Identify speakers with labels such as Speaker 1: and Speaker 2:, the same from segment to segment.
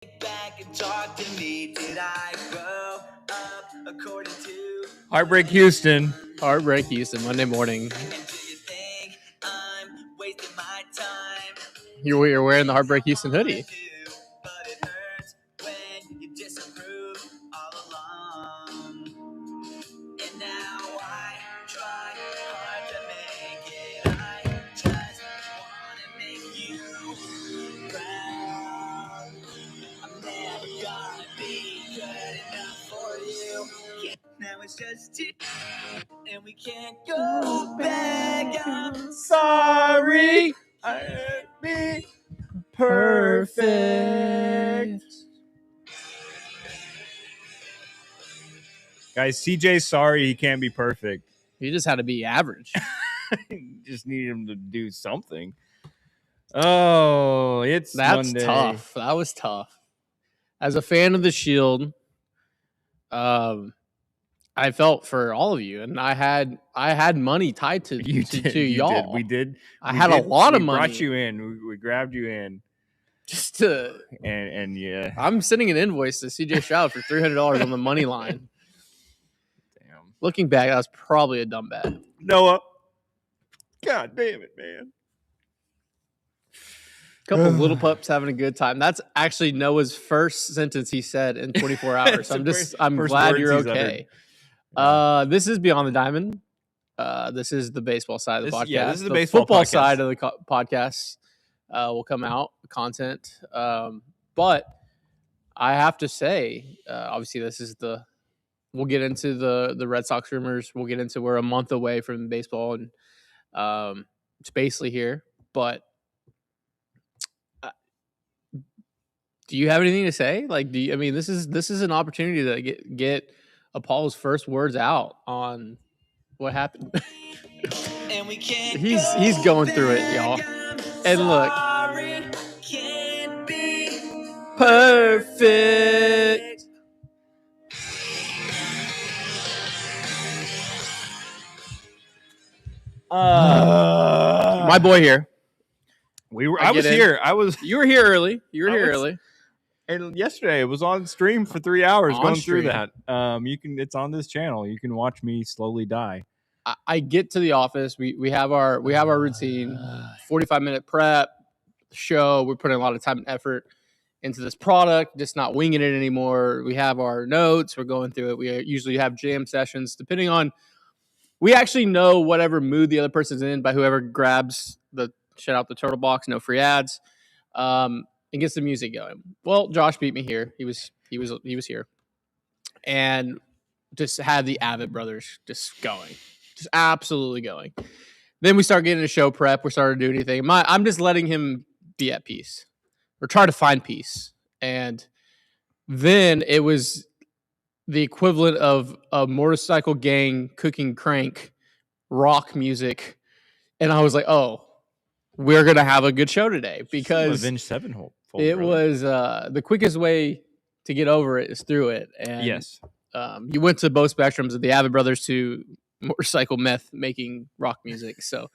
Speaker 1: Back and talk to me. Did I grow up according to
Speaker 2: Heartbreak Houston.
Speaker 3: Heartbreak Houston, Monday morning.
Speaker 1: and do you think I'm wasting my time?
Speaker 3: You're wearing the Heartbreak Houston hoodie.
Speaker 1: But it hurts when you disapprove all along. And now I try hard to make it. I just wanna make you proud. I'm never gonna be good enough for you. Now it's just two, and we can't go back. I'm
Speaker 2: Sorry, I'd be perfect. Guys, CJ's sorry he can't be perfect.
Speaker 3: You just had to be average.
Speaker 2: Just need him to do something. Oh, it's
Speaker 3: That's
Speaker 2: Monday.
Speaker 3: tough. That was tough. As a fan of the Shield, I felt for all of you, and I had money tied to
Speaker 2: You
Speaker 3: y'all.
Speaker 2: did. We did.
Speaker 3: I had a lot of money.
Speaker 2: We brought you in. We grabbed you in.
Speaker 3: Just to
Speaker 2: and yeah.
Speaker 3: I'm sending an invoice to CJ Stroud for $300 on the money line.
Speaker 2: Damn.
Speaker 3: Looking back, that was probably a dumb bet.
Speaker 2: Noah. God damn it, man.
Speaker 3: Couple of little pups having a good time. That's actually Noah's first sentence he said in 24 hours. I'm glad you're okay. This is Beyond the Diamond. This is the baseball side of the podcast.
Speaker 2: Yeah, this is the
Speaker 3: baseball football
Speaker 2: podcast.
Speaker 3: side of the podcast will come out content. But I have to say, obviously, this is we'll get into the Red Sox rumors. We'll get into we're a month away from baseball, and it's basically here. But do you have anything to say? Like, this is an opportunity to get Apollo's first words out on what happened.
Speaker 1: and we can't
Speaker 3: he's going through it, y'all. And look,
Speaker 1: can't be
Speaker 3: perfect. My boy here.
Speaker 2: I was here.
Speaker 3: You were here early. Early.
Speaker 2: And yesterday it was on stream for 3 hours
Speaker 3: On
Speaker 2: going
Speaker 3: stream.
Speaker 2: through that. It's on this channel. You can watch me slowly die.
Speaker 3: I get to the office. We have our routine, 45-minute prep show. We're putting a lot of time and effort into this product, just not winging it anymore. We have our notes. We're going through it. We usually have jam sessions, depending on. We actually know whatever mood the other person's in by whoever grabs the shout out the turtle box. No free ads. And gets the music going. Well, Josh beat me here. He was here, and just had the Avid brothers just going, just absolutely going. Then we start getting a show prep. We started to do anything. I'm just letting him be at peace, or try to find peace. And then it was the equivalent of a motorcycle gang cooking crank rock music, and I was like, oh, we're gonna have a good show today because
Speaker 2: Avenged Sevenfold.
Speaker 3: It was the quickest way to get over it is through it. And
Speaker 2: yes,
Speaker 3: you went to both spectrums of the Avid brothers to motorcycle meth making rock music. So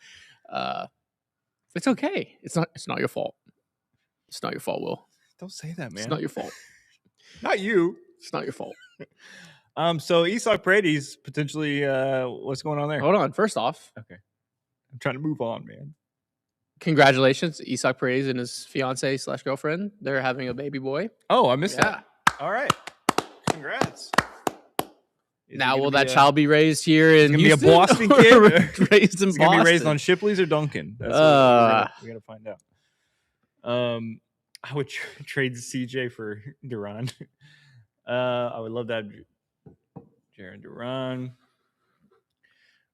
Speaker 3: it's okay. It's not your fault. It's not your fault, Will.
Speaker 2: Don't say that, man.
Speaker 3: It's not your fault.
Speaker 2: Not you.
Speaker 3: It's not your fault.
Speaker 2: So Isaac Paredes potentially. What's going on there?
Speaker 3: Hold on. First off,
Speaker 2: okay, I'm trying to move on, man.
Speaker 3: Congratulations, Isaac Paredes and his fiance / girlfriend. They're having a baby boy.
Speaker 2: Oh, I missed that. All right, congrats.
Speaker 3: Now, will that child be raised here in Houston?
Speaker 2: Be a Boston kid?
Speaker 3: Raised in Boston?
Speaker 2: Going to be raised on Shipley's or Duncan? That's what we got to find out. I would trade CJ for Duran. I would love that. Jaron Duran.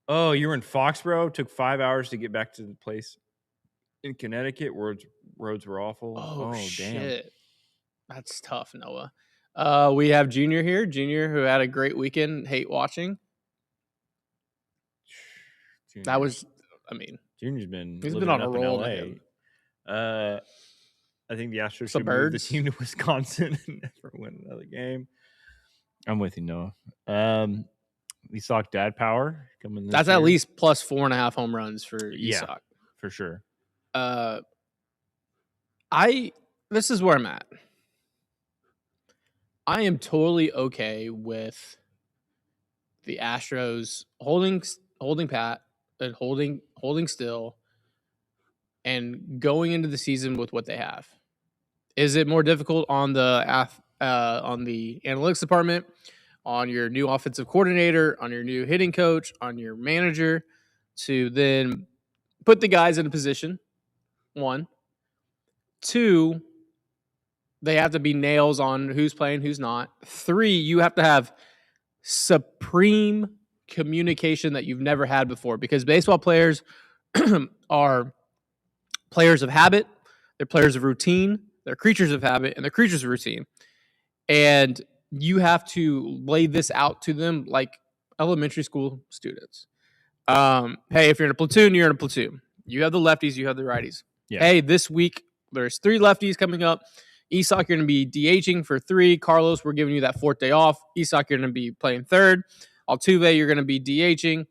Speaker 2: Oh, you were in Foxborough? Took 5 hours to get back to the place in Connecticut. Roads were awful.
Speaker 3: Oh shit.
Speaker 2: Damn.
Speaker 3: That's tough, Noah. We have Junior here. Junior, who had a great weekend. Hate watching.
Speaker 2: Junior.
Speaker 3: That was,
Speaker 2: Junior's been.
Speaker 3: He's been on a roll.
Speaker 2: I think the Astros should move the
Speaker 3: Birds.
Speaker 2: team to Wisconsin and never win another game. I'm with you, Noah. We saw Dad Power coming.
Speaker 3: That's
Speaker 2: year.
Speaker 3: at least plus 4.5 home runs for Isak.
Speaker 2: For sure.
Speaker 3: This is where I'm at. I am totally okay with the Astros holding pat and holding still and going into the season with what they have. Is it more difficult on the analytics department, on your new offensive coordinator, on your new hitting coach, on your manager to then put the guys in a position? 1. 2, they have to be nails on who's playing, who's not. 3, you have to have supreme communication that you've never had before, because baseball players are players of habit, they're players of routine, they're creatures of habit, and they're creatures of routine. And you have to lay this out to them like elementary school students. Hey, if you're in a platoon, you're in a platoon. You have the lefties, you have the righties. Yeah. Hey, this week there's 3 lefties coming up. Isaac, you're going to be DHing for 3. Carlos, we're giving you that 4th day off. Isaac, you're going to be playing 3rd. Altuve, you're going to be DHing.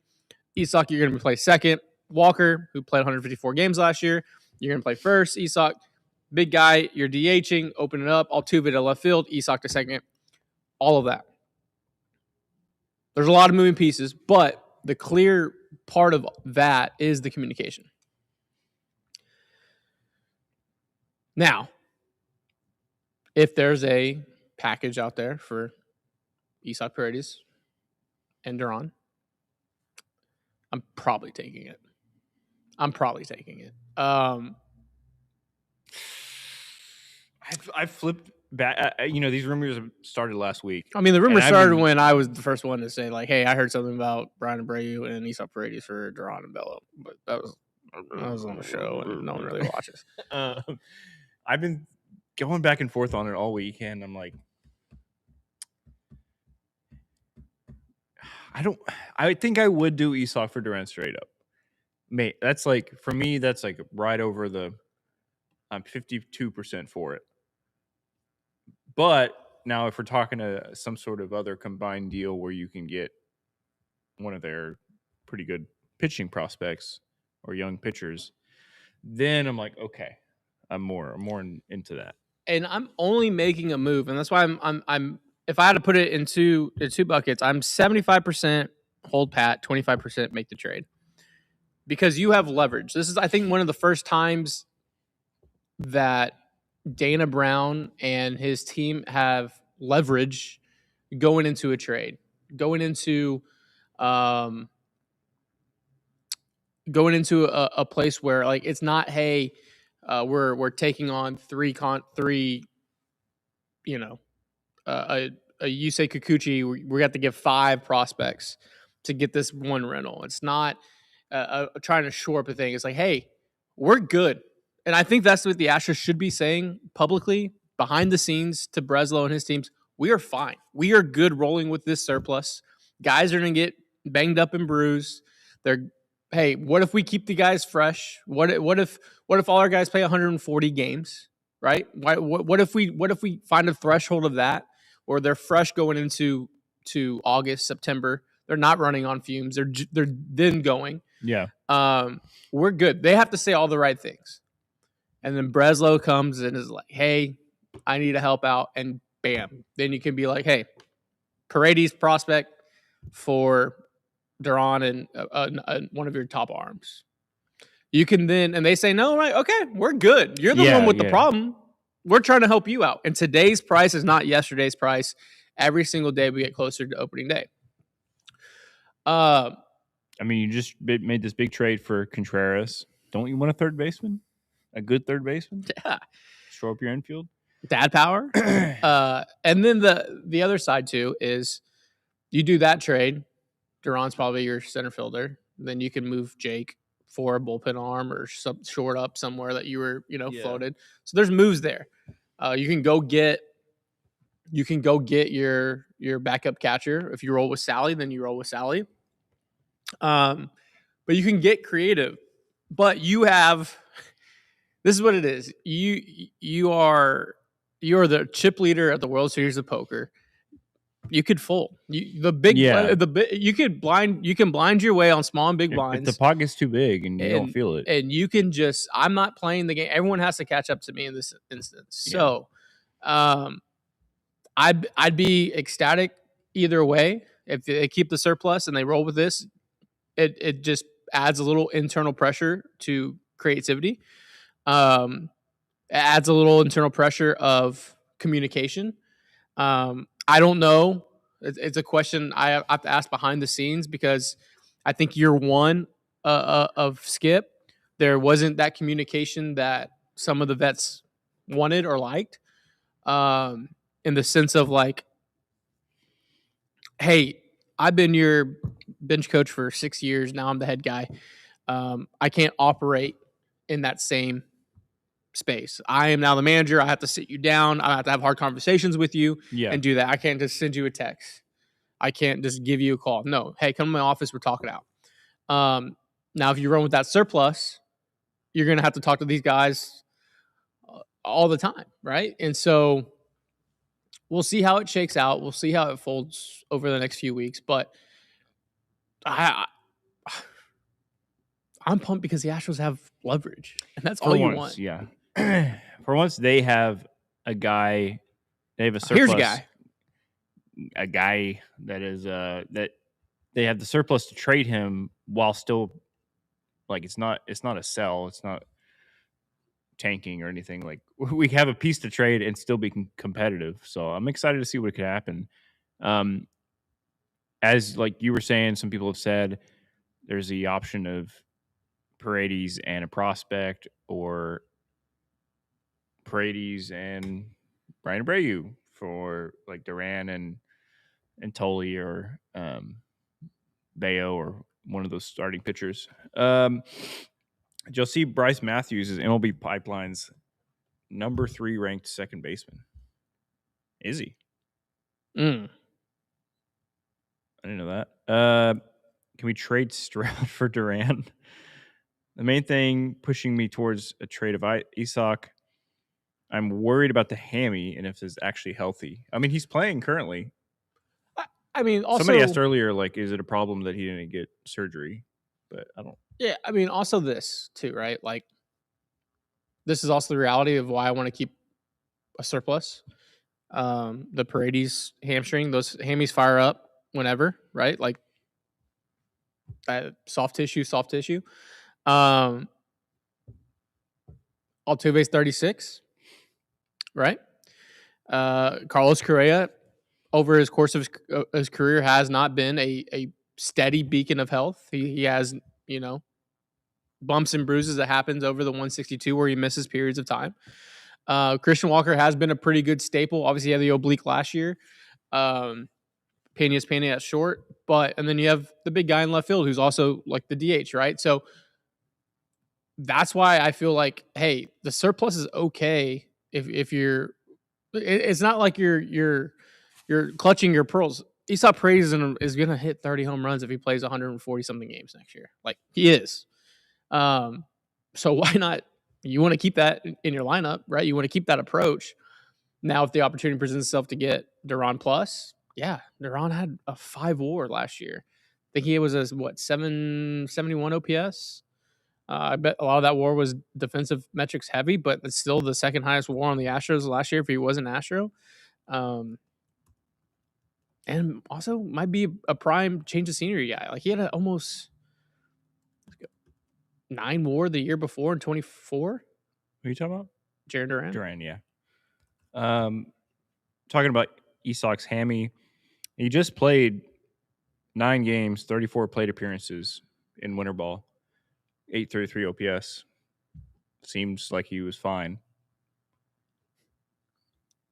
Speaker 3: Isaac, you're going to be playing 2nd. Walker, who played 154 games last year, you're going to play 1st. Isaac, big guy, you're DHing, open it up. Altuve to left field, Isaac to 2nd. All of that. There's a lot of moving pieces, but the clear part of that is the communication. Now, if there's a package out there for Isaac Paredes and Duran, I'm probably taking it.
Speaker 2: I've flipped back. These rumors started last week.
Speaker 3: I mean, the rumors started when I was the first one to say, like, hey, I heard something about Brian Abreu and Isaac Paredes for Duran and Bello. But that was on the show, and no one really watches.
Speaker 2: I've been going back and forth on it all weekend. I'm like, I think I would do Isaac for Duran straight up. Mate, that's like, for me, that's like right over I'm 52% for it. But now if we're talking to some sort of other combined deal where you can get one of their pretty good pitching prospects or young pitchers, then I'm like, okay, I'm more into that.
Speaker 3: And I'm only making a move, and that's why I'm if I had to put it into 2 buckets, I'm 75% hold pat, 25% make the trade. Because you have leverage. This is, I think, one of the first times that Dana Brown and his team have leverage going into a trade, going into a place where, like, it's not, hey, we're taking on three a Yusei Kikuchi. We have to give 5 prospects to get this 1 rental. It's not trying to shore up a thing. It's like, hey, we're good. And I think that's what the Astros should be saying publicly, behind the scenes, to Breslow and his teams. We are fine. We are good rolling with this surplus. Guys are going to get banged up and bruised. Hey, what if we keep the guys fresh? What if all our guys play 140 games, right? What if we find a threshold of that, or they're fresh going into August, September? They're not running on fumes. They're then going.
Speaker 2: Yeah.
Speaker 3: We're good. They have to say all the right things. And then Breslow comes and is like, hey, I need to help out. And bam. Then you can be like, hey, Paredes prospect for Duran and one of your top arms. You can then, and they say, no, right, okay, we're good. You're the one with the problem. We're trying to help you out. And today's price is not yesterday's price. Every single day we get closer to opening day.
Speaker 2: I mean, you just made this big trade for Contreras. Don't you want a third baseman? A good third baseman?
Speaker 3: Yeah.
Speaker 2: Show up your infield.
Speaker 3: Dad power. And then the other side, too, is you do that trade. Duran's probably your center fielder. Then you can move Jake for a bullpen arm or short up somewhere that you were, floated. So there's moves there. You can go get your backup catcher. If you roll with Sally, then you roll with Sally. But you can get creative. But you have, this is what it is. You are the chip leader at the World Series of Poker. You could fold. You can blind your way on small and big blinds.
Speaker 2: If the pocket's too big and you don't feel it,
Speaker 3: and you can just, I'm not playing the game. Everyone has to catch up to me in this instance. Yeah. So, I'd be ecstatic either way. If they keep the surplus and they roll with this, it just adds a little internal pressure to creativity. It adds a little internal pressure of communication. I don't know. It's a question I have to ask behind the scenes because I think year one of Skip, there wasn't that communication that some of the vets wanted or liked. In the sense of like, hey, I've been your bench coach for 6 years. Now I'm the head guy. I can't operate in that same space. I am now the manager. I have to sit you down. I have to have hard conversations with you and do that. I can't just send you a text. I can't just give you a call. No, hey, come to my office. We're talking out. Now, if you run with that surplus, you're going to have to talk to these guys all the time, right? And so we'll see how it shakes out. We'll see how it folds over the next few weeks. But I'm pumped because the Astros have leverage, and that's all you want.
Speaker 2: Yeah. For once, they have a guy. They have a surplus.
Speaker 3: Here's a guy.
Speaker 2: A guy that is that they have the surplus to trade him while still like it's not a sell. It's not tanking or anything. Like we have a piece to trade and still be competitive. So I'm excited to see what could happen. As like you were saying, some people have said there's the option of Paredes and a prospect, or Paredes and Brian Abreu for like Duran and Tully or Bayo or one of those starting pitchers. You'll see Bryce Matthews is MLB Pipeline's number 3 ranked second baseman. Is he? I didn't know that. Can we trade Stroud for Duran? The main thing pushing me towards a trade of Isaac, I'm worried about the hammy and if it's actually healthy. I mean, he's playing currently.
Speaker 3: I mean, also
Speaker 2: somebody asked earlier, like, is it a problem that he didn't get surgery? But I don't.
Speaker 3: Yeah, I mean, also this too, right? Like, this is also the reality of why I want to keep a surplus. The Paredes hamstring, those hammies fire up whenever, right? Like, soft tissue. Altuve's 36, right? Carlos Correa, over his course of his career, has not been a steady beacon of health. He has, bumps and bruises that happens over the 162 where he misses periods of time. Christian Walker has been a pretty good staple. Obviously, he had the oblique last year. Pena's at short, and then you have the big guy in left field who's also like the DH, right? So that's why I feel like, hey, the surplus is okay if you're. It's not like you're clutching your pearls. Isaac Paredes is going to hit 30 home runs if he plays 140 something games next year. Like he is. So why not? You want to keep that in your lineup, right? You want to keep that approach. Now, if the opportunity presents itself to get Duran plus, yeah, Duran had a 5 WAR last year. I think he was 771 OPS. I bet a lot of that WAR was defensive metrics heavy, but it's still the second highest WAR on the Astros last year if he was an Astro. And also might be a prime change of scenery guy. Like he had almost 9 WAR the year before in 24.
Speaker 2: Who are you talking about?
Speaker 3: Jared Duran.
Speaker 2: Duran, yeah. Talking about Isaac's hammy. He just played 9 games, 34 plate appearances in winter ball, 833 OPS. Seems like he was fine.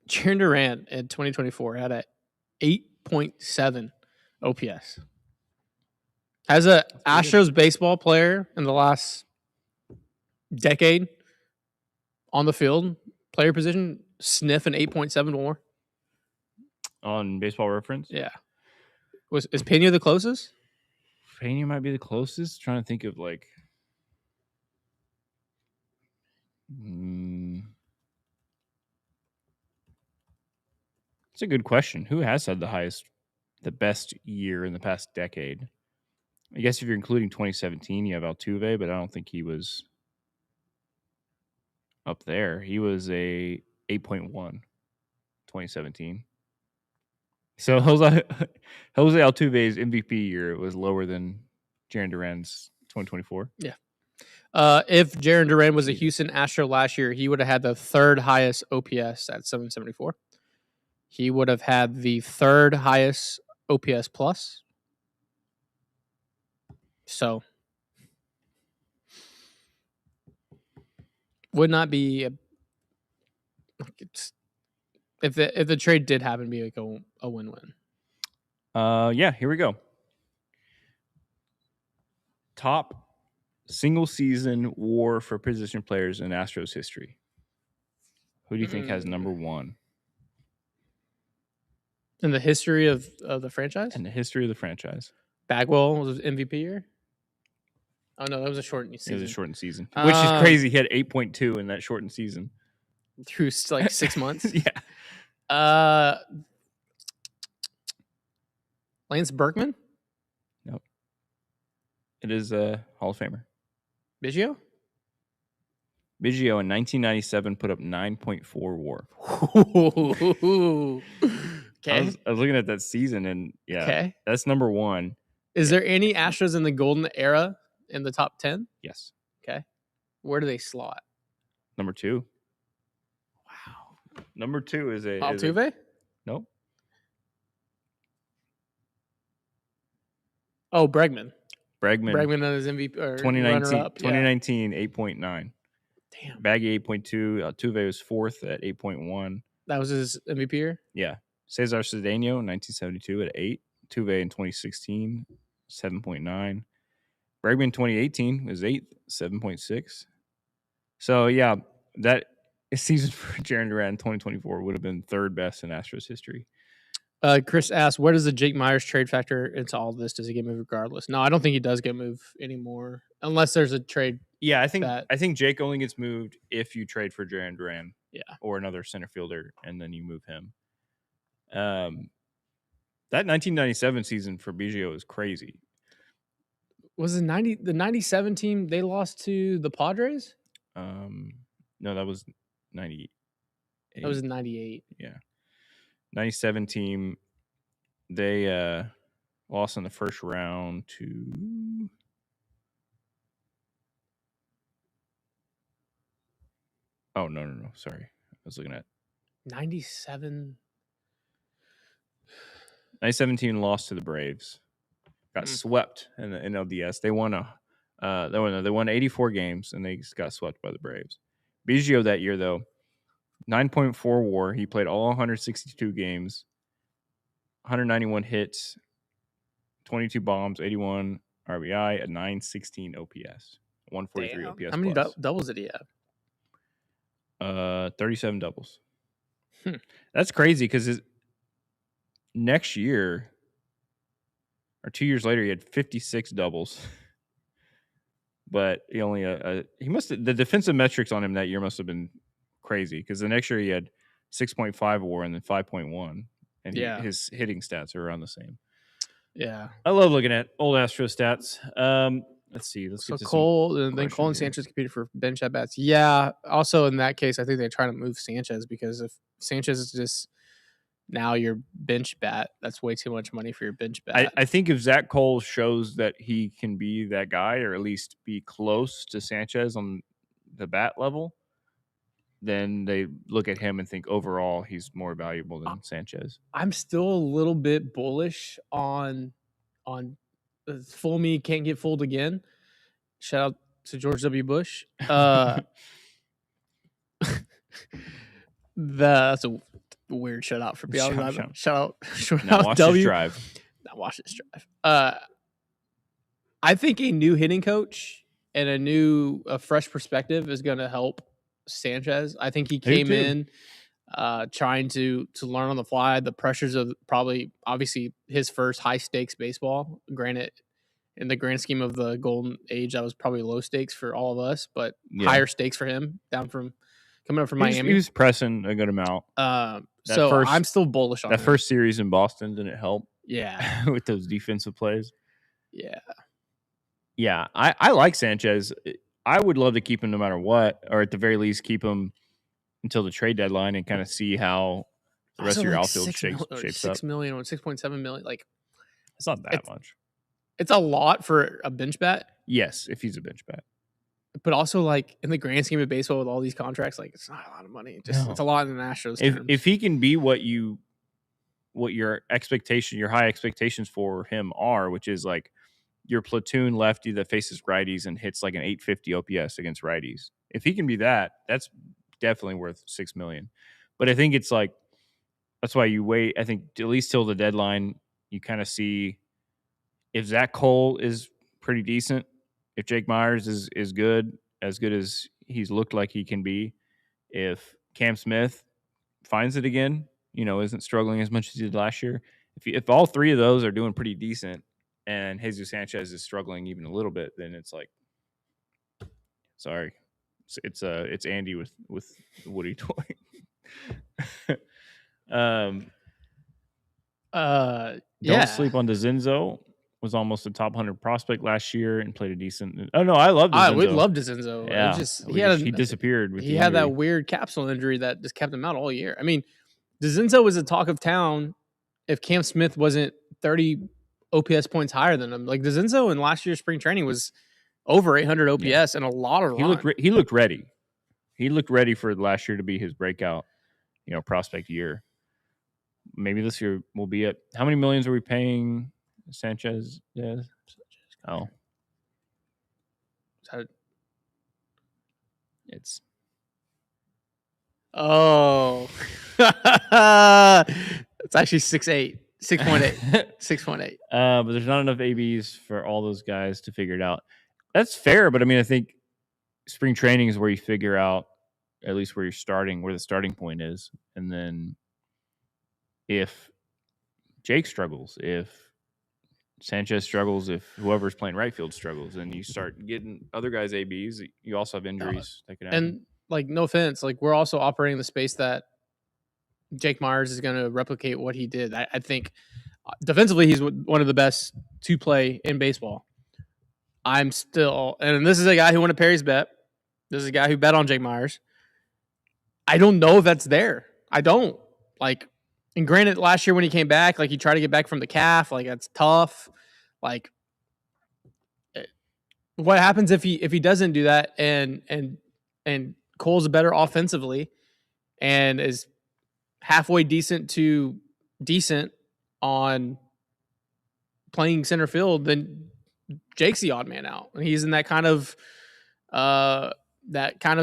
Speaker 3: Jared Duran in 2024 had a 8.7 OPS. As a Astros baseball player in the last decade on the field, player position, sniff an 8.7 WAR.
Speaker 2: On Baseball Reference?
Speaker 3: Yeah. Is Pena the closest?
Speaker 2: Pena might be the closest. Trying to think of like. It's a good question. Who has had the best year in the past decade? I guess if you're including 2017, you have Altuve, but I don't think he was up there. He was a 8.1, 2017. So Jose Altuve's MVP year was lower than Jarren Duran's 2024.
Speaker 3: Yeah. If Jarren Duran was a Houston Astro last year, he would have had the third highest OPS at 774. He would have had the third highest OPS plus. So would not be if the trade did happen, be like a win-win.
Speaker 2: Yeah, here we go. Top single season WAR for position players in Astros history. Who do you think has number one?
Speaker 3: In the history of the franchise?
Speaker 2: In the history of the franchise.
Speaker 3: Bagwell was MVP year? Oh, no, that was a shortened season.
Speaker 2: It was a shortened season, which is crazy. He had 8.2 in that shortened season.
Speaker 3: Through like 6 months?
Speaker 2: Yeah.
Speaker 3: Lance Berkman?
Speaker 2: Nope. It is a Hall of Famer.
Speaker 3: Biggio?
Speaker 2: Biggio in 1997 put up 9.4 WAR.
Speaker 3: Okay.
Speaker 2: I was looking at that season, and that's number one.
Speaker 3: Is there any Astros in the golden era in the top 10?
Speaker 2: Yes.
Speaker 3: Okay. Where do they slot?
Speaker 2: Number two. Wow. Number two is a
Speaker 3: Altuve?
Speaker 2: Nope.
Speaker 3: Oh, Bregman.
Speaker 2: Bregman
Speaker 3: on his MVP or
Speaker 2: 2019, 8.9.
Speaker 3: Damn.
Speaker 2: Baggy 8.2. Altuve was fourth at 8.1.
Speaker 3: That was his MVP year?
Speaker 2: Yeah. Cesar Cedeno in 1972 at 8. Altuve in 2016, 7.9. Bregman 2018 was 8th, 7.6. So, yeah, that season for Jarren Duran in 2024 would have been third best in Astros history.
Speaker 3: Chris asked, where does the Jake Myers trade factor into all this? Does he get moved regardless? No, I don't think he does get moved anymore unless there's a trade.
Speaker 2: Yeah, I think Jake only gets moved if you trade for Jarren Duran, or another center fielder, and then you move him. That 1997 season for Biggio is crazy.
Speaker 3: Was the 97 team they lost to the Padres?
Speaker 2: No, that was 98.
Speaker 3: That was 98.
Speaker 2: Yeah. 97 team, they lost in the first round to no. Sorry. I was looking at
Speaker 3: 97.
Speaker 2: 2017 lost to the Braves. Got swept in the NLDS. They won they won 84 games and they just got swept by the Braves. Biggio that year though, 9.4 WAR. He played all 162 games, 191 hits, 22 bombs, 81 RBI, a 916 OPS, 143 OPS.
Speaker 3: How many doubles did he have?
Speaker 2: 37 doubles. That's crazy because next year or 2 years later, he had 56 doubles. But he only the defensive metrics on him that year must have been crazy because the next year he had 6.5 WAR and then 5.1, and his hitting stats are around the same.
Speaker 3: Yeah,
Speaker 2: I love looking at old Astro stats. Let's see. Let's get to
Speaker 3: Cole and Sanchez competed for bench at bats. Yeah. Also, in that case, I think they're trying to move Sanchez because if Sanchez is just now your bench bat, that's way too much money for your bench bat.
Speaker 2: I think if Zach Cole shows that he can be that guy, or at least be close to Sanchez on the bat level, then they look at him and think overall he's more valuable than Sanchez.
Speaker 3: I'm still a little bit bullish on fool me can't get fooled again. Shout out to George W. Bush. That's a weird shout out for people. Shout out
Speaker 2: watch
Speaker 3: W.
Speaker 2: This drive.
Speaker 3: Now watch this drive. I think a new hitting coach and a fresh perspective is going to help Sanchez. I think he came in trying to learn on the fly. The pressures of obviously his first high stakes baseball. Granted, in the grand scheme of the golden age, that was probably low stakes for all of us, but higher stakes for him coming up from Miami.
Speaker 2: He was pressing a good amount.
Speaker 3: I'm still bullish on
Speaker 2: that first series in Boston. Didn't help.
Speaker 3: Yeah,
Speaker 2: with those defensive plays.
Speaker 3: Yeah.
Speaker 2: I like Sanchez. I would love to keep him no matter what, or at the very least keep him until the trade deadline and kind of see how the rest of your outfield shapes up.
Speaker 3: 6 million or 6.7 million. Like,
Speaker 2: it's not that much.
Speaker 3: It's a lot for a bench bat.
Speaker 2: Yes, if he's a bench bat.
Speaker 3: But also, like, in the grand scheme of baseball with all these contracts, like, it's not a lot of money. It's a lot in the Astros terms.
Speaker 2: If he can be what your expectation, your high expectations for him are, which is like your platoon lefty that faces righties and hits like an 850 OPS against righties. If he can be that, that's definitely worth $6 million. But I think it's like, that's why you wait. I think at least till the deadline, you kind of see if Zach Cole is pretty decent, if Jake Myers is good, as good as he's looked like he can be, if Cam Smith finds it again, isn't struggling as much as he did last year. If all three of those are doing pretty decent, and Jesus Sanchez is struggling even a little bit, then it's like, sorry, it's Andy with the Woody toy. Don't sleep on DeZenzo. Was almost a top 100 prospect last year and played a decent. Oh no, I love DeZenzo.
Speaker 3: We love DeZenzo.
Speaker 2: Yeah, he disappeared.
Speaker 3: He had that weird capsule injury that just kept him out all year. I mean, DeZenzo was a talk of town. If Cam Smith wasn't 30 OPS points higher than him, like DeZenzo in last year's spring training was over 800 OPS and a lot of run.
Speaker 2: He looked ready. He looked ready for last year to be his breakout, prospect year. Maybe this year will be at how many millions are we paying Sanchez? Oh, it's
Speaker 3: it's actually 6.8. 6.8.
Speaker 2: But there's not enough ABs for all those guys to figure it out. That's fair, but I mean, I think spring training is where you figure out at least where you're starting, where the starting point is, and then if Jake struggles, if Sanchez struggles, if whoever's playing right field struggles, and you start getting other guys ABs, you also have injuries that can happen.
Speaker 3: And like, no offense, like we're also operating the space that Jake Myers is going to replicate what he did. I think defensively, he's one of the best to play in baseball. And this is a guy who won a Perry's bet. This is a guy who bet on Jake Myers. I don't know if that's there. I don't. Like, and granted, last year when he came back, like he tried to get back from the calf, like that's tough. Like, what happens if he doesn't do that and Cole's better offensively and is halfway decent to decent on playing center field, then Jake's the odd man out. And he's in that kind of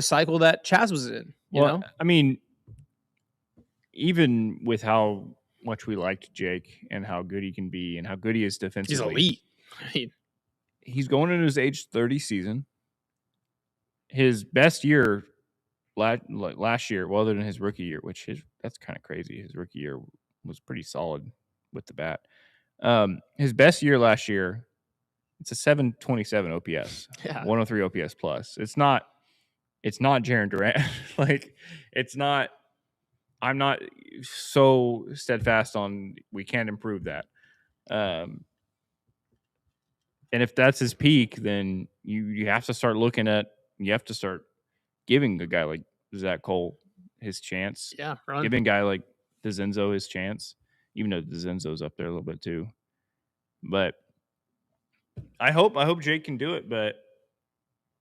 Speaker 3: cycle that Chaz was in. You know?
Speaker 2: I mean, even with how much we liked Jake and how good he can be and how good he is defensively,
Speaker 3: he's elite.
Speaker 2: He's going into his age 30 season. His best year last year, well, other than his rookie year, that's kind of crazy. His rookie year was pretty solid with the bat. His best year last year, it's a 727 OPS, 103 OPS plus. It's not Jaron Duran. Like, it's not. I'm not so steadfast on we can't improve that. And if that's his peak, then you have to start looking at. You have to start giving a guy like Zach Cole his chance.
Speaker 3: Yeah,
Speaker 2: giving a guy like DeZenzo his chance, even though DeZenzo's up there a little bit too. But I hope Jake can do it. But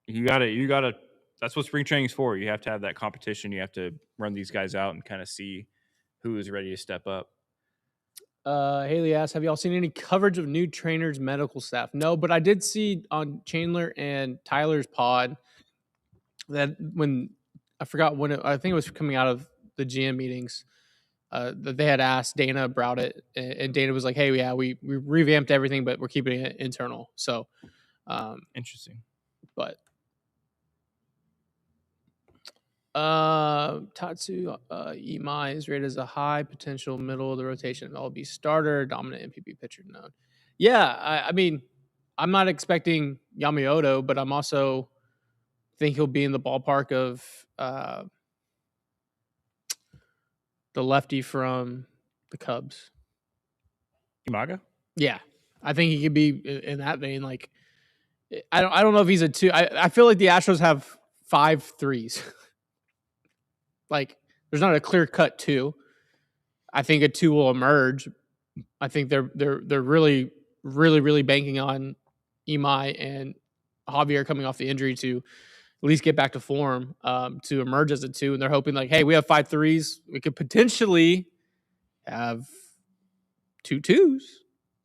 Speaker 2: you gotta. That's what spring training is for. You have to have that competition. You have to run these guys out and kind of see who is ready to step up.
Speaker 3: Haley asks, have y'all seen any coverage of new trainers' medical staff? No, but I did see on Chandler and Tyler's pod that I think it was coming out of the GM meetings, that they had asked Dana about it, and Dana was like, hey, yeah, we revamped everything, but we're keeping it internal. So
Speaker 2: interesting.
Speaker 3: But Tatsu Imai is rated as a high potential middle of the rotation MLB starter, dominant MPB pitcher known. Yeah, I mean, I'm not expecting Yamamoto, but I'm also think he'll be in the ballpark of the lefty from the Cubs.
Speaker 2: Imaga?
Speaker 3: Yeah, I think he could be in that vein. Like, I don't know if he's a 2. I feel like the Astros have 5 3s. Like, there's not a clear cut 2. I think a 2 will emerge. I think they're really, really, really banking on Imai and Javier coming off the injury to at least get back to form, to emerge as a 2. And they're hoping like, hey, we have 5 threes. We could potentially have 2 twos.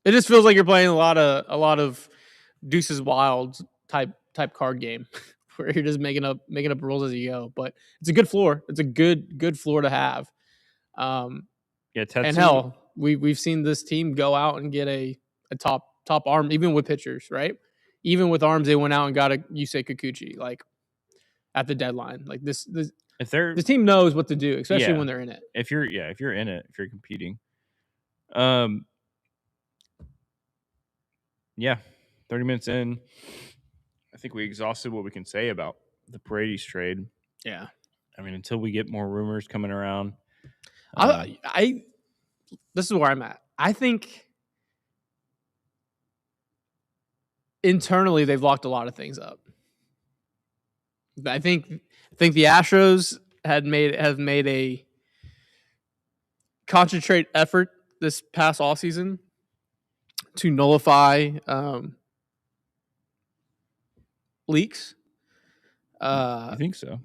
Speaker 3: It just feels like you're playing a lot of Deuces Wild type card game where you're just making up rules as you go. But it's a good floor. It's a good floor to have.
Speaker 2: Yeah,
Speaker 3: and hell, we've seen this team go out and get a top arm, even with pitchers, right? Even with arms, they went out and got a Yusei Kikuchi like at the deadline. Like this the team knows what to do, especially when they're in it.
Speaker 2: If you're in it, if you're competing. 30 minutes in, I think we exhausted what we can say about the Paredes trade.
Speaker 3: Yeah.
Speaker 2: I mean, until we get more rumors coming around.
Speaker 3: This is where I'm at. I think internally they've locked a lot of things up. I think the Astros have made a concentrate effort this past offseason to nullify leaks.
Speaker 2: I think so.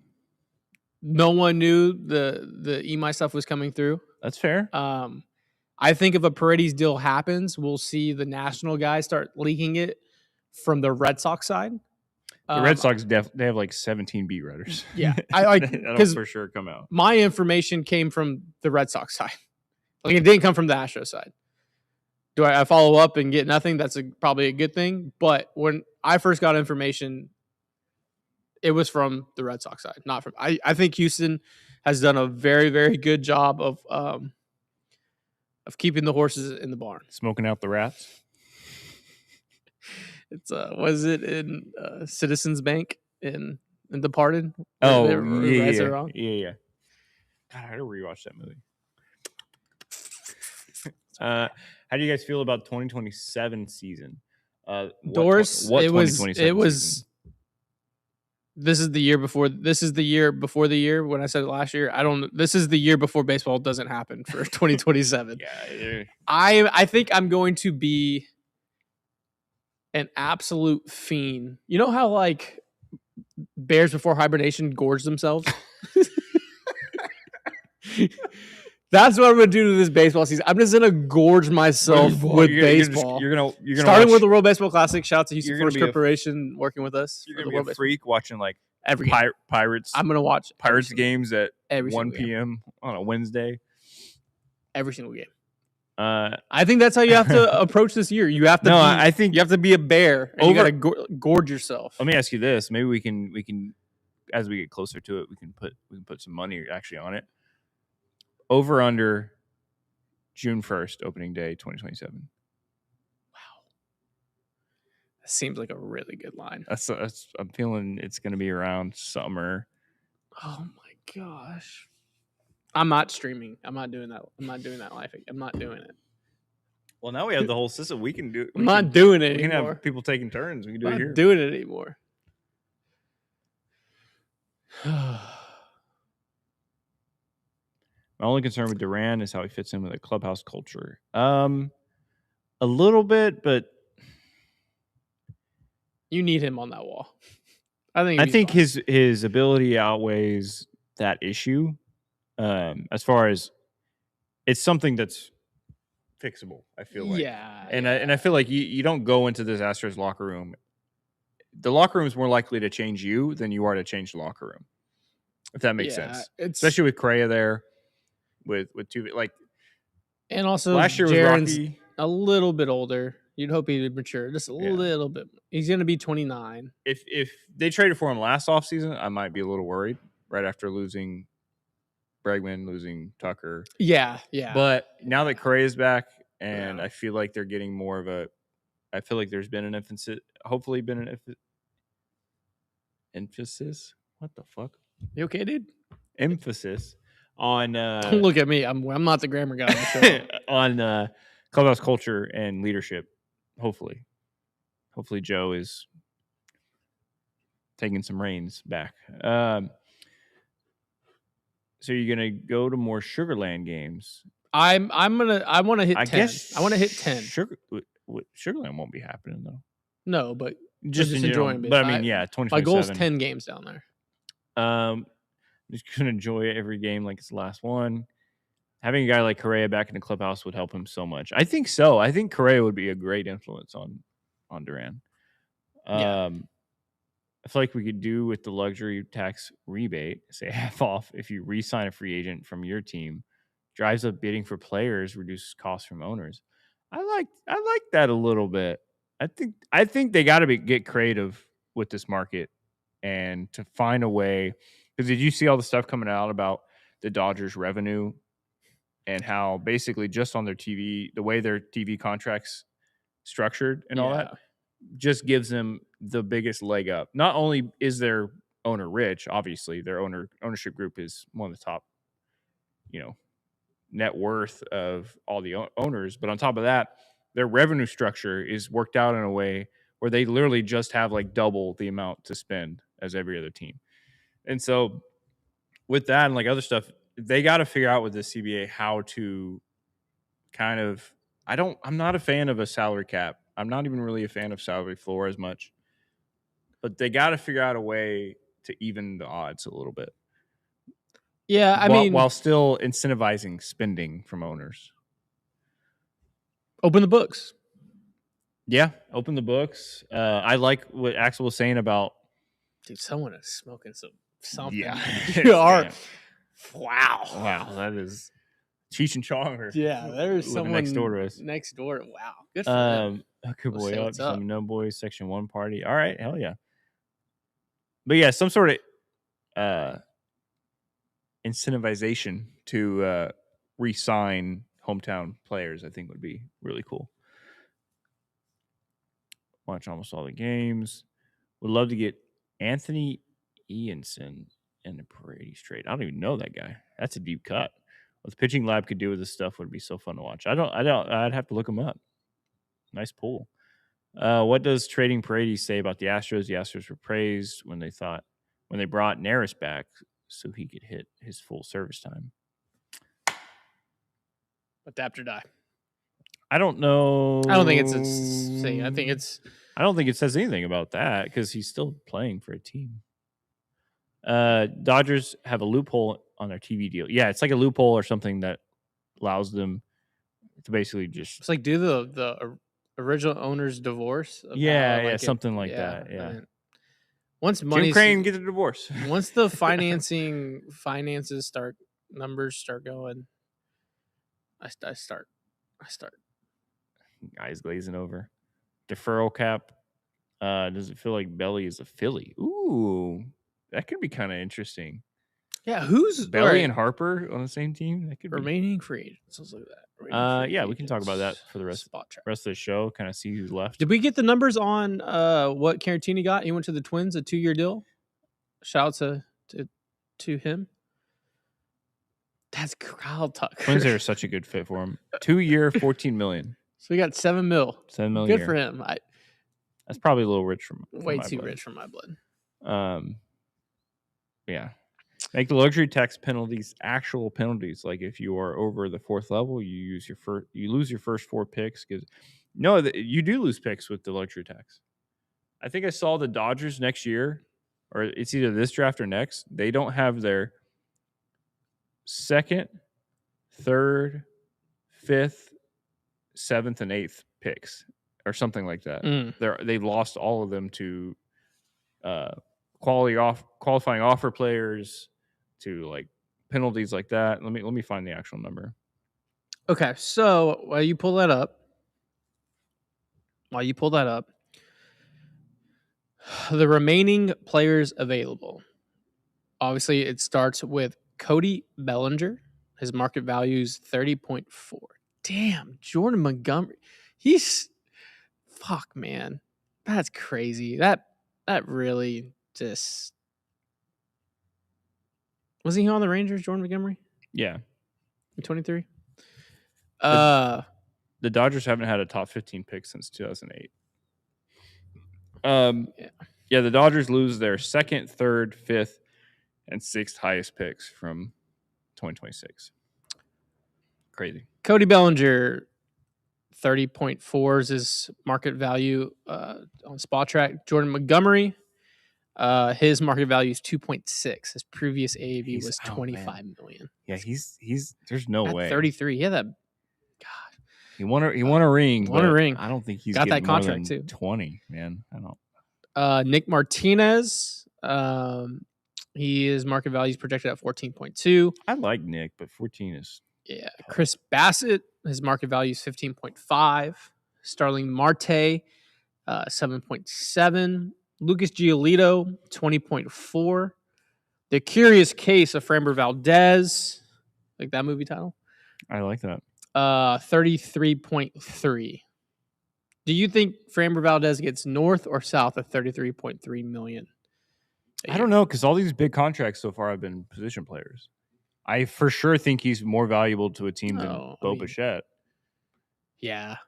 Speaker 3: No one knew the Imai stuff was coming through.
Speaker 2: That's fair.
Speaker 3: I think if a Paredes deal happens, we'll see the national guys start leaking it from the Red Sox side.
Speaker 2: The Red Sox, they have like 17 beat writers.
Speaker 3: Yeah. That'll
Speaker 2: for sure come out.
Speaker 3: My information came from the Red Sox side. Like, it didn't come from the Astros side. Do I follow up and get nothing? That's probably a good thing. But when I first got information, it was from the Red Sox side, not from. I think Houston has done a very, very good job of keeping the horses in the barn,
Speaker 2: smoking out the rats.
Speaker 3: It's was it in Citizens Bank in Departed?
Speaker 2: Oh,
Speaker 3: yeah.
Speaker 2: God, I had to rewatch that movie. How do you guys feel about 2027 season?
Speaker 3: Doris, it was. This is the year before. This is the year before the year. When I said it last year, I don't. This is the year before baseball doesn't happen for 2027.
Speaker 2: Yeah.
Speaker 3: I think I'm going to be an absolute fiend. You know how like bears before hibernation gorge themselves? That's what I'm going to do to this baseball season. I'm just going to gorge myself with baseball.
Speaker 2: You're gonna
Speaker 3: starting with the World Baseball Classic. Shout out to Houston Forest Corporation working with us.
Speaker 2: You're going to be a freak watching like
Speaker 3: every
Speaker 2: Pirates.
Speaker 3: I'm going to watch
Speaker 2: Pirates games at
Speaker 3: every
Speaker 2: 1 p.m. on a Wednesday.
Speaker 3: Every single game. I think that's how you have to approach this year. You have to. I think you have to be a bear. And you got to gorge yourself.
Speaker 2: Let me ask you this: maybe we can, as we get closer to it, we can put some money actually on it. Over under June 1st, opening day, 2027.
Speaker 3: Wow, that seems like a really good line.
Speaker 2: I'm feeling it's going to be around summer.
Speaker 3: Oh my gosh. I'm not streaming. I'm not doing that. I'm not doing that live. I'm not doing it.
Speaker 2: Well, now we have the whole system. We can do it.
Speaker 3: I'm not doing it anymore.
Speaker 2: We can have people taking turns. We can do it here.
Speaker 3: I'm not doing it anymore.
Speaker 2: My only concern with Duran is how he fits in with the clubhouse culture. A little bit, but
Speaker 3: you need him on that wall. I think
Speaker 2: his ability outweighs that issue. As far as it's something that's fixable, I feel like.
Speaker 3: Yeah.
Speaker 2: And I feel like you don't go into this Astros locker room. The locker room is more likely to change you than you are to change the locker room. If that makes sense. Especially with Correa there. With two, like,
Speaker 3: and also
Speaker 2: last year was
Speaker 3: Jaren's
Speaker 2: rocky.
Speaker 3: A little bit older. You'd hope he'd mature just a little bit. He's going to be 29.
Speaker 2: If they traded for him last offseason, I might be a little worried right after losing Bregman, losing Tucker.
Speaker 3: Yeah.
Speaker 2: But now that Correa's back, and I feel like they're getting more of a. I feel like there's been an emphasis. Hopefully, been an emphasis. What the fuck?
Speaker 3: You okay, dude?
Speaker 2: Emphasis. On
Speaker 3: don't look at me. I'm not the grammar guy on the show.
Speaker 2: On clubhouse culture and leadership. Hopefully Joe is taking some reins back. So you're gonna go to more Sugarland games.
Speaker 3: I want to hit 10.
Speaker 2: guess
Speaker 3: I want to hit 10.
Speaker 2: Sugarland won't be happening though.
Speaker 3: No, but
Speaker 2: Just in general.
Speaker 3: enjoying it.
Speaker 2: But I mean, yeah, 2027.
Speaker 3: My goal is 10 games down there.
Speaker 2: Just gonna enjoy every game like it's the last one. Having a guy like Correa back in the clubhouse would help him so much. I think so. I think Correa would be a great influence on Duran.
Speaker 3: Yeah.
Speaker 2: I feel like we could do with the luxury tax rebate, say half off if you re-sign a free agent from your team, drives up bidding for players, reduces costs from owners. I like that a little bit. I think they got to get creative with this market and to find a way. Because did you see all the stuff coming out about the Dodgers' revenue and how basically just on their TV, the way their TV contracts structured and all that, just gives them the biggest leg up. Not only is their owner rich, obviously their ownership group is one of the top, net worth of all the owners, but on top of that, their revenue structure is worked out in a way where they literally just have like double the amount to spend as every other team. And so with that and like other stuff, they got to figure out with the CBA how to kind of, I'm not a fan of a salary cap. I'm not even really a fan of salary floor as much, but they got to figure out a way to even the odds a little bit.
Speaker 3: Yeah, I mean,
Speaker 2: while still incentivizing spending from owners.
Speaker 3: Open the books.
Speaker 2: Yeah, open the books. I like what Axel was saying about.
Speaker 3: Dude, someone is smoking something.
Speaker 2: Yeah, Wow, that is Cheech and Chong.
Speaker 3: Yeah, there's someone
Speaker 2: next door to us.
Speaker 3: Next door. Wow, good for them.
Speaker 2: Good boy up. Some no boys section 1 party. All right, hell yeah. But yeah, some sort of incentivization to re-sign hometown players, I think would be really cool. Watch almost all the games. Would love to get Anthony Ianson in the Paredes trade. I don't even know that guy. That's a deep cut. What the pitching lab could do with this stuff would be so fun to watch. I'd have to look him up. Nice pull. What does trading Paredes say about the Astros? The Astros were praised when they brought Neris back so he could hit his full service time.
Speaker 3: Adapt or die.
Speaker 2: I don't know.
Speaker 3: I don't think it's a thing. I
Speaker 2: don't think it says anything about that because he's still playing for a team. Dodgers have a loophole on their TV deal. Yeah, it's like a loophole or something that allows them to basically just.
Speaker 3: It's like do the original owner's divorce.
Speaker 2: Something like that. Yeah.
Speaker 3: I mean, once money,
Speaker 2: Jim Crane gets a divorce.
Speaker 3: Once the finances numbers start going, I start.
Speaker 2: Eyes glazing over. Deferral cap. Does it feel like Belly is a Philly? Ooh, that could be kind of interesting.
Speaker 3: Yeah, who's
Speaker 2: Belly and Harper on the same team? That could
Speaker 3: remaining free agents. Look at that.
Speaker 2: Yeah, we can talk about that for the rest of the show. Kind of see who's left.
Speaker 3: Did we get the numbers on what Caratini got? He went to the Twins, a 2-year deal. Shout out to him. That's Kyle Tucker.
Speaker 2: Twins are such a good fit for him. 2-year, $14 million.
Speaker 3: So we got $7 million.
Speaker 2: $7 million.
Speaker 3: Good for him.
Speaker 2: That's probably a little rich from
Speaker 3: way too rich for my blood.
Speaker 2: Yeah. Make the luxury tax penalties actual penalties. Like if you are over the 4th level, you lose your first 4 picks because you do lose picks with the luxury tax. I think I saw the Dodgers next year, or it's either this draft or next. They don't have their 2nd, 3rd, 5th, 7th, and 8th picks or something like that. They've lost all of them to qualifying offer players, to like penalties like that. Let me find the actual number.
Speaker 3: Okay, so while you pull that up, the remaining players available. Obviously, it starts with Cody Bellinger. His market value is 30.4. Damn, Jordan Montgomery. Fuck, man. That's crazy. That really just. Was he on the Rangers, Jordan Montgomery?
Speaker 2: Yeah.
Speaker 3: In 23?
Speaker 2: The Dodgers haven't had a top 15 pick since 2008. Yeah, the Dodgers lose their 2nd, 3rd, 5th, and 6th highest picks from 2026. Crazy.
Speaker 3: Cody Bellinger, 30.4 is his market value on Spot Track. Jordan Montgomery, his market value is 2.6. His previous AAV was 25 million.
Speaker 2: Yeah, he's. There's no
Speaker 3: At
Speaker 2: way.
Speaker 3: 33. Yeah, that.
Speaker 2: He won a ring.
Speaker 3: Won a ring.
Speaker 2: I don't think he's
Speaker 3: got that
Speaker 2: getting more
Speaker 3: contract
Speaker 2: than
Speaker 3: too.
Speaker 2: 20, man. I don't.
Speaker 3: Nick Martinez, his market value is projected at 14.2.
Speaker 2: I like Nick, but 14 is.
Speaker 3: Yeah. Chris Bassett, his market value is 15.5. Starling Marte, 7.7. Lucas Giolito, 20.4. The Curious Case of Framber Valdez, like that movie title.
Speaker 2: I like that.
Speaker 3: 33.3. Do you think Framber Valdez gets north or south of 33.3 million?
Speaker 2: I don't know, because all these big contracts so far have been position players. I for sure think he's more valuable to a team than Bo Bichette.
Speaker 3: Yeah.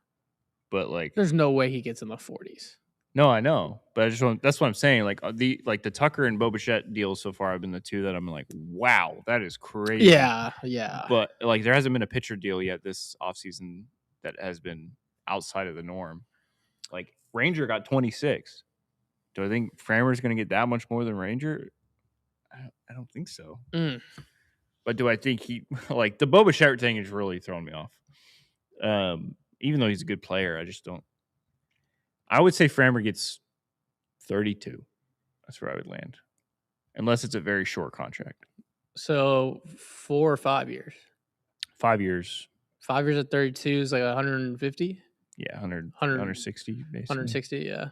Speaker 2: But like,
Speaker 3: there's no way he gets in the 40s.
Speaker 2: No, I know, but I just want, that's what I'm saying. Like the Tucker and Bo Bichette deals so far have been the two that I'm like, wow, that is crazy.
Speaker 3: Yeah.
Speaker 2: But like, there hasn't been a pitcher deal yet this offseason that has been outside of the norm. Like Ranger got 26. Do I think Framber's going to get that much more than Ranger? I don't think so. But do I think he like the Bo Bichette thing is really throwing me off? Even though he's a good player, I just don't. I would say Framber gets 32. That's where I would land. Unless it's a very short contract.
Speaker 3: So 4 or 5 years?
Speaker 2: 5 years.
Speaker 3: 5 years at 32 is like 150?
Speaker 2: Yeah, 160, basically.
Speaker 3: 160, yeah.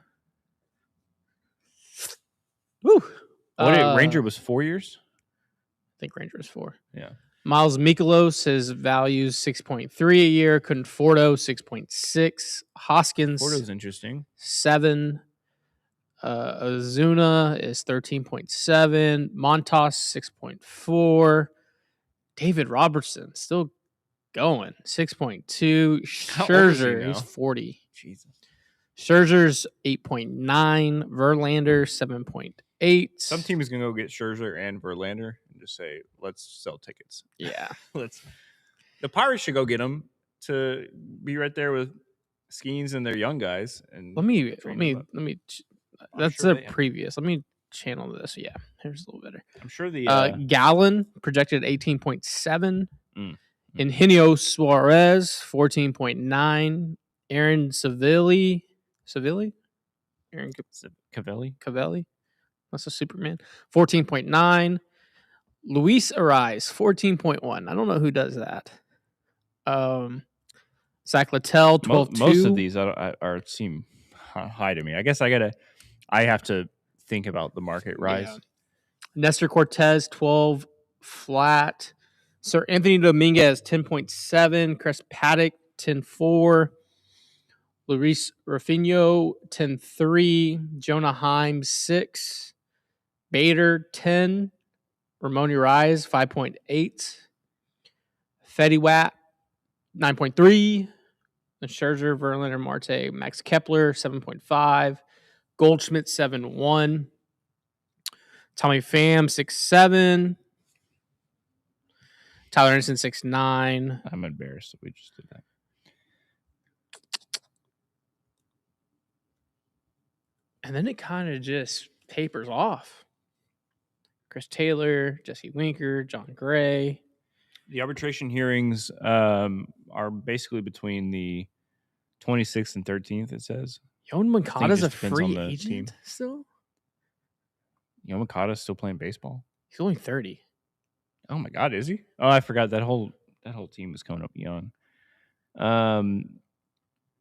Speaker 3: Woo!
Speaker 2: Ranger was 4 years?
Speaker 3: I think Ranger was 4.
Speaker 2: Yeah.
Speaker 3: Miles Mikolos, his value 6.3 a year. Conforto 6.6. Hoskins.
Speaker 2: Conforto's interesting.
Speaker 3: 7. Ozuna is 13.7. Montas 6.4. David Robertson still going 6.2. Scherzer, he's 40.
Speaker 2: Jesus.
Speaker 3: Scherzer's 8.9. Verlander 7.8.
Speaker 2: Some team is gonna go get Scherzer and Verlander and just say, let's sell tickets.
Speaker 3: Yeah.
Speaker 2: The Pirates should go get them to be right there with Skeens and their young guys. And
Speaker 3: let me. That's
Speaker 2: sure
Speaker 3: a previous. Let me channel this. Yeah, here's a little better.
Speaker 2: I'm sure the
Speaker 3: Gallon projected 18.7. Eugenio Suarez 14.9. Aaron Cavelli. Aaron Cavelli. That's a Superman. 14.9. Luis Ariz 14.1. I don't know who does that. Zach Littell 12.2.
Speaker 2: Most of these seem high to me. I guess I have to think about the market rise.
Speaker 3: Yeah. Nestor Cortez 12 flat. Sir Anthony Dominguez 10.7. Chris Paddock 10.4. Luis Rafinho 10.3. Jonah Heim 6. Bader 10. Ramon Urias 5.8. Fetty Watt 9.3. Scherzer, Verlander, Marte, Max Kepler 7.5. Goldschmidt 7.1. Tommy Pham 6.7. Tyler Anderson 6.9.
Speaker 2: I'm embarrassed that we just did that.
Speaker 3: And then it kind of just tapers off. Chris Taylor, Jesse Winker, John Gray.
Speaker 2: The arbitration hearings are basically between the 26th and 13th, it says.
Speaker 3: Yoan Moncada's a free agent still?
Speaker 2: Yoan Moncada's still playing baseball?
Speaker 3: He's only 30.
Speaker 2: Oh my God, is he? Oh, I forgot that whole team was coming up young. I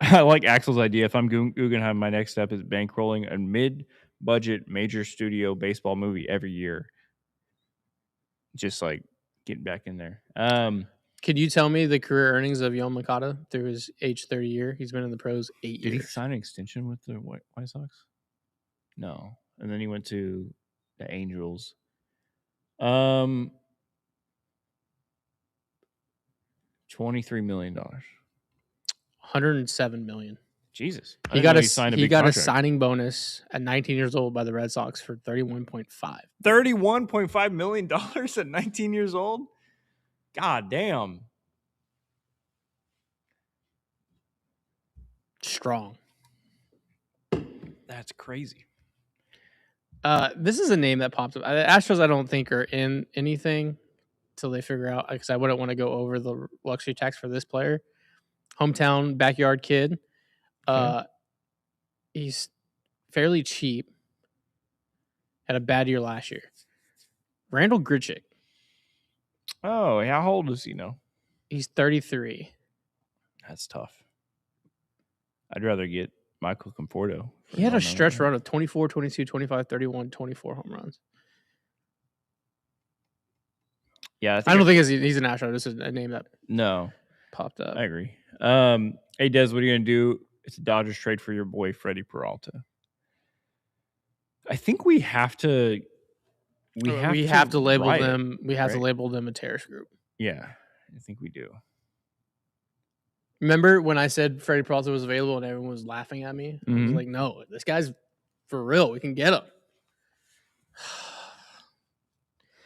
Speaker 2: like Axel's idea. If I'm Guggenheim, my next step is bankrolling a mid-budget major studio baseball movie every year. Just like getting back in there.
Speaker 3: Could you tell me the career earnings of Yoan Moncada through his age 30 year? He's been in the pros 8 years.
Speaker 2: Did he sign an extension with the White Sox? No. And then he went to the Angels. $23 million.
Speaker 3: $107 million.
Speaker 2: Jesus.
Speaker 3: He got a signing bonus at 19 years old by the Red Sox for $31.5.
Speaker 2: $31.5 million at 19 years old? God damn.
Speaker 3: strong.
Speaker 2: That's crazy.
Speaker 3: This is a name that popped up. Astros, I don't think are in anything till they figure out, because I wouldn't want to go over the luxury tax for this player. Hometown backyard kid.
Speaker 2: Okay.
Speaker 3: He's fairly cheap. Had a bad year last year. Randall Grichuk.
Speaker 2: Oh, how old is he now?
Speaker 3: He's 33.
Speaker 2: That's tough. I'd rather get Michael Conforto.
Speaker 3: He had a stretch run of 24, 22, 25, 31, 24 home runs.
Speaker 2: Yeah,
Speaker 3: I don't think he's an Astro. This is a name that popped up.
Speaker 2: I agree. Hey, Des, what are you going to do? It's a Dodgers trade for your boy, Freddie Peralta. I think we have to... We have to
Speaker 3: label them. We have to label them a terrorist group.
Speaker 2: Yeah, I think we do.
Speaker 3: Remember when I said Freddie Peralta was available and everyone was laughing at me? I was like, no, this guy's for real. We can get him.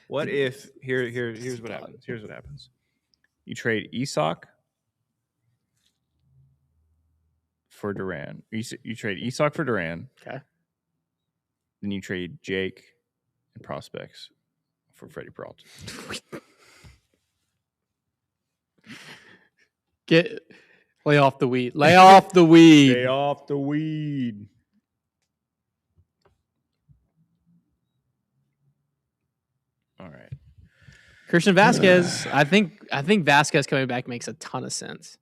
Speaker 2: What if here's what happens? Here's what happens. You trade Isaac for Duran. You trade Isaac for Duran.
Speaker 3: Okay.
Speaker 2: Then you trade Jake and prospects for Freddie Peralta.
Speaker 3: Lay off the weed. Lay off the weed.
Speaker 2: Lay off the weed. All right.
Speaker 3: Christian Vasquez. I think Vasquez coming back makes a ton of sense.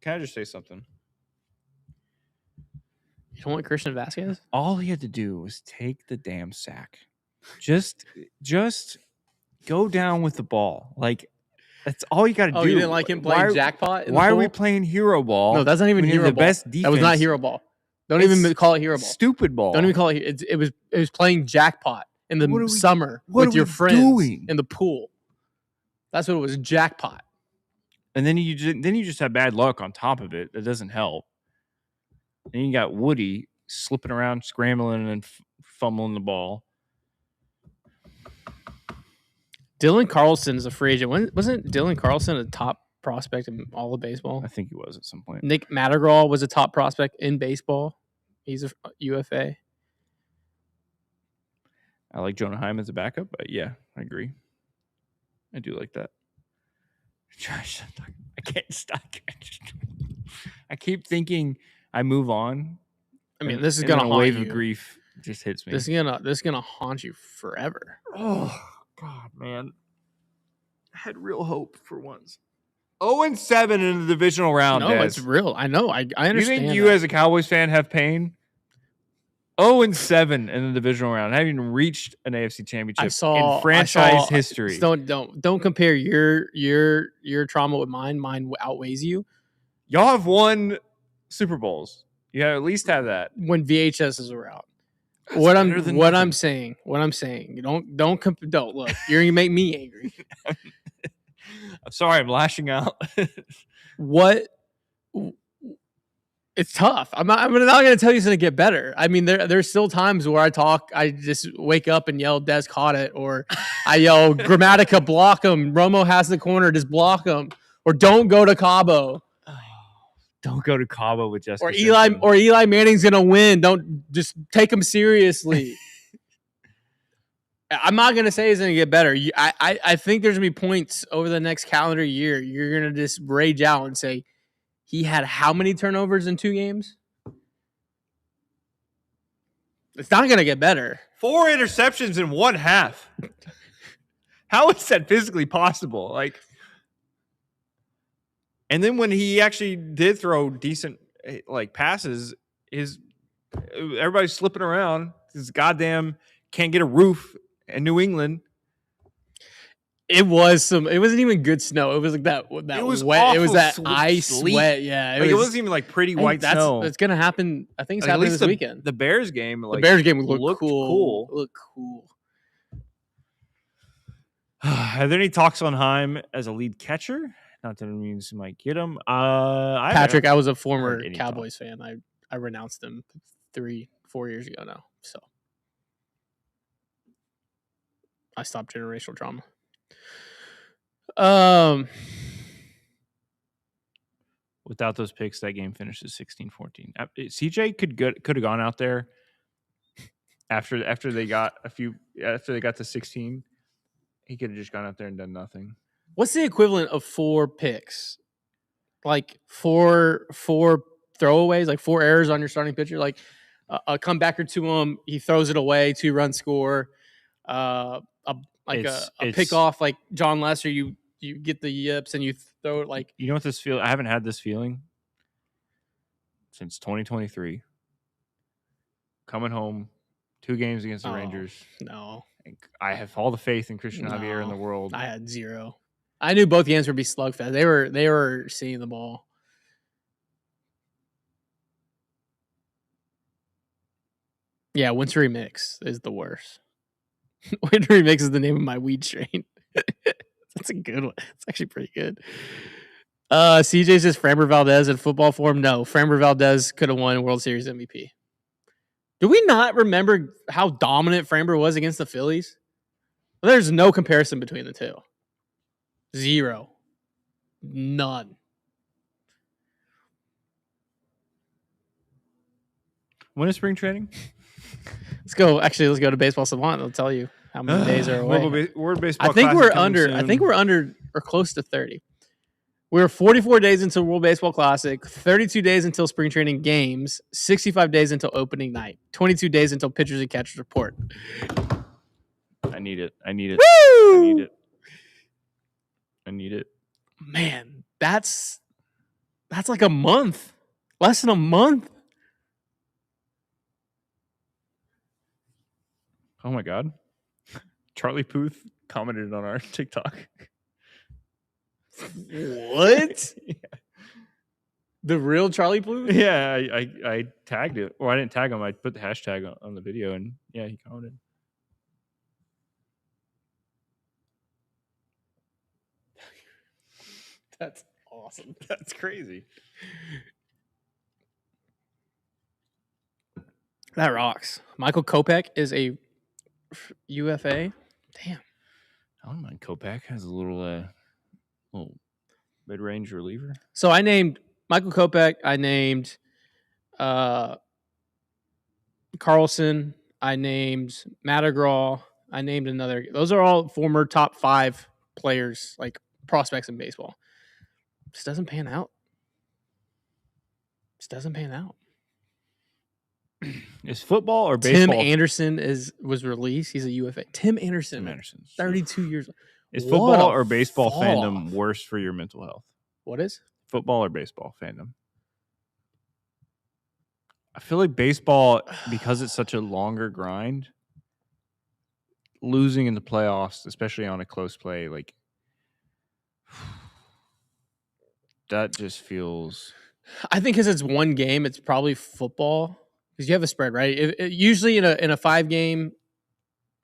Speaker 2: Can I just say something?
Speaker 3: You don't want Christian Vasquez?
Speaker 2: All he had to do was take the damn sack. Just go down with the ball. Like, that's all you got to do.
Speaker 3: Oh, you didn't like him playing jackpot?
Speaker 2: Why are we playing hero ball?
Speaker 3: No, that's not even hero ball.
Speaker 2: The best defense.
Speaker 3: That was not hero ball. Don't even call it hero ball.
Speaker 2: Stupid ball.
Speaker 3: Don't even call it. It was playing jackpot in the summer with your friends in the pool. That's what it was, jackpot.
Speaker 2: And then you just have bad luck on top of it. That doesn't help. Then you got Woody slipping around, scrambling, and fumbling the ball.
Speaker 3: Dylan Carlson is a free agent. Wasn't Dylan Carlson a top prospect in all of baseball?
Speaker 2: I think he was at some point.
Speaker 3: Nick Madrigal was a top prospect in baseball. He's a UFA.
Speaker 2: I like Jonah Heim as a backup, but yeah, I agree. I do like that. I can't stop. I keep thinking I move on.
Speaker 3: I mean, this is gonna haunt
Speaker 2: wave
Speaker 3: you.
Speaker 2: Of grief just hits me.
Speaker 3: This is gonna haunt you forever.
Speaker 2: Oh God, man! I had real hope for once. 0-7 in the divisional round.
Speaker 3: No, it's real. I know. I understand.
Speaker 2: You think you, as a Cowboys fan, have pain? 0-7 in the divisional round. I haven't even reached an AFC championship in franchise history.
Speaker 3: Don't compare your trauma with mine. Mine outweighs you.
Speaker 2: Y'all have won Super Bowls. You at least have that
Speaker 3: when VHS is around.
Speaker 2: That's
Speaker 3: what I'm saying. Don't look. You're gonna make me angry.
Speaker 2: I'm sorry. I'm lashing out.
Speaker 3: What? It's tough. I'm not going to tell you it's going to get better. I mean, there's still times where I just wake up and yell, Des caught it. Or I yell, Grammatica, block him. Romo has the corner, just block him. Or don't go to Cabo.
Speaker 2: Don't go to Cabo with Jessica.
Speaker 3: Or Eli Manning's going to win. Don't just take him seriously. I'm not going to say it's going to get better. I think there's going to be points over the next calendar year. You're going to just rage out and say, he had how many turnovers in 2 games? It's not going to get better.
Speaker 2: 4 interceptions in 1 half. How is that physically possible? Like, and then when he actually did throw decent passes, everybody's slipping around. This goddamn can't get a roof in New England. It wasn't
Speaker 3: even good snow. It was like that
Speaker 2: it was
Speaker 3: wet.
Speaker 2: Awful,
Speaker 3: it was that ice
Speaker 2: sleet.
Speaker 3: Wet. Yeah.
Speaker 2: It wasn't even like pretty white snow.
Speaker 3: That's going to happen. I think it's happening this weekend.
Speaker 2: The Bears game.
Speaker 3: The Bears game looked cool.
Speaker 2: Looked cool. Are there any talks on Heim as a lead catcher? Not that it means you might get him.
Speaker 3: Patrick, I was a former Cowboys fan. I renounced him 3-4 years ago now. So I stopped generational trauma.
Speaker 2: Without those picks, that game finishes 16-14. CJ could have gone out there after they got to 16. He could have just gone out there and done nothing.
Speaker 3: What's the equivalent of 4 picks? Like four throwaways, like 4 errors on your starting pitcher, like a comebacker to him, he throws it away, 2-run score, a pick off like John Lester, you get the yips and you throw it like.
Speaker 2: You know what this feel? I haven't had this feeling since 2023. Coming home, 2 games against the Rangers.
Speaker 3: No,
Speaker 2: I have all the faith in Christian Javier in the world.
Speaker 3: I had 0. I knew both games would be slugfest. They were seeing the ball. Yeah, Wintry Mix is the worst. Wintry Mix is the name of my weed strain. That's a good one. It's actually pretty good. CJ says Framber Valdez in football form. No, Framber Valdez could have won World Series MVP. Do we not remember how dominant Framber was against the Phillies? Well, there's no comparison between the two. 0. None.
Speaker 2: When is spring training?
Speaker 3: Let's go to Baseball Savant. They'll tell you how many days are away.
Speaker 2: World Baseball
Speaker 3: I think
Speaker 2: Classic
Speaker 3: we're
Speaker 2: coming
Speaker 3: under.
Speaker 2: soon.
Speaker 3: I think we're under or close to 30. We're 44 days until World Baseball Classic, 32 days until spring training games, 65 days until opening night, 22 days until pitchers and catchers report.
Speaker 2: I need it.
Speaker 3: Woo!
Speaker 2: I need it.
Speaker 3: Man, that's like a month. Less than a month.
Speaker 2: Oh my God. Charlie Puth commented on our TikTok.
Speaker 3: What?
Speaker 2: Yeah.
Speaker 3: The real Charlie Puth?
Speaker 2: Yeah, I tagged it. Well, I didn't tag him. I put the hashtag on the video, and yeah, he commented.
Speaker 3: That's awesome.
Speaker 2: That's crazy.
Speaker 3: That rocks. Michael Kopech is a UFA. Damn.
Speaker 2: I don't mind Kopech. Has a little mid-range reliever.
Speaker 3: So I named Michael Kopech. I named Carlson. I named Madrigal. I named another. Those are all former top 5 players, like prospects in baseball. Just doesn't pan out.
Speaker 2: Is football or baseball?
Speaker 3: Tim Anderson was released. He's a UFA. Tim Anderson, 32 years old.
Speaker 2: Is football or baseball fandom worse for your mental health?
Speaker 3: What is?
Speaker 2: Football or baseball fandom? I feel like baseball, because it's such a longer grind, losing in the playoffs, especially on a close play, like that just feels.
Speaker 3: I think because it's one game, it's probably football because you have a spread, right? Usually in a 5 game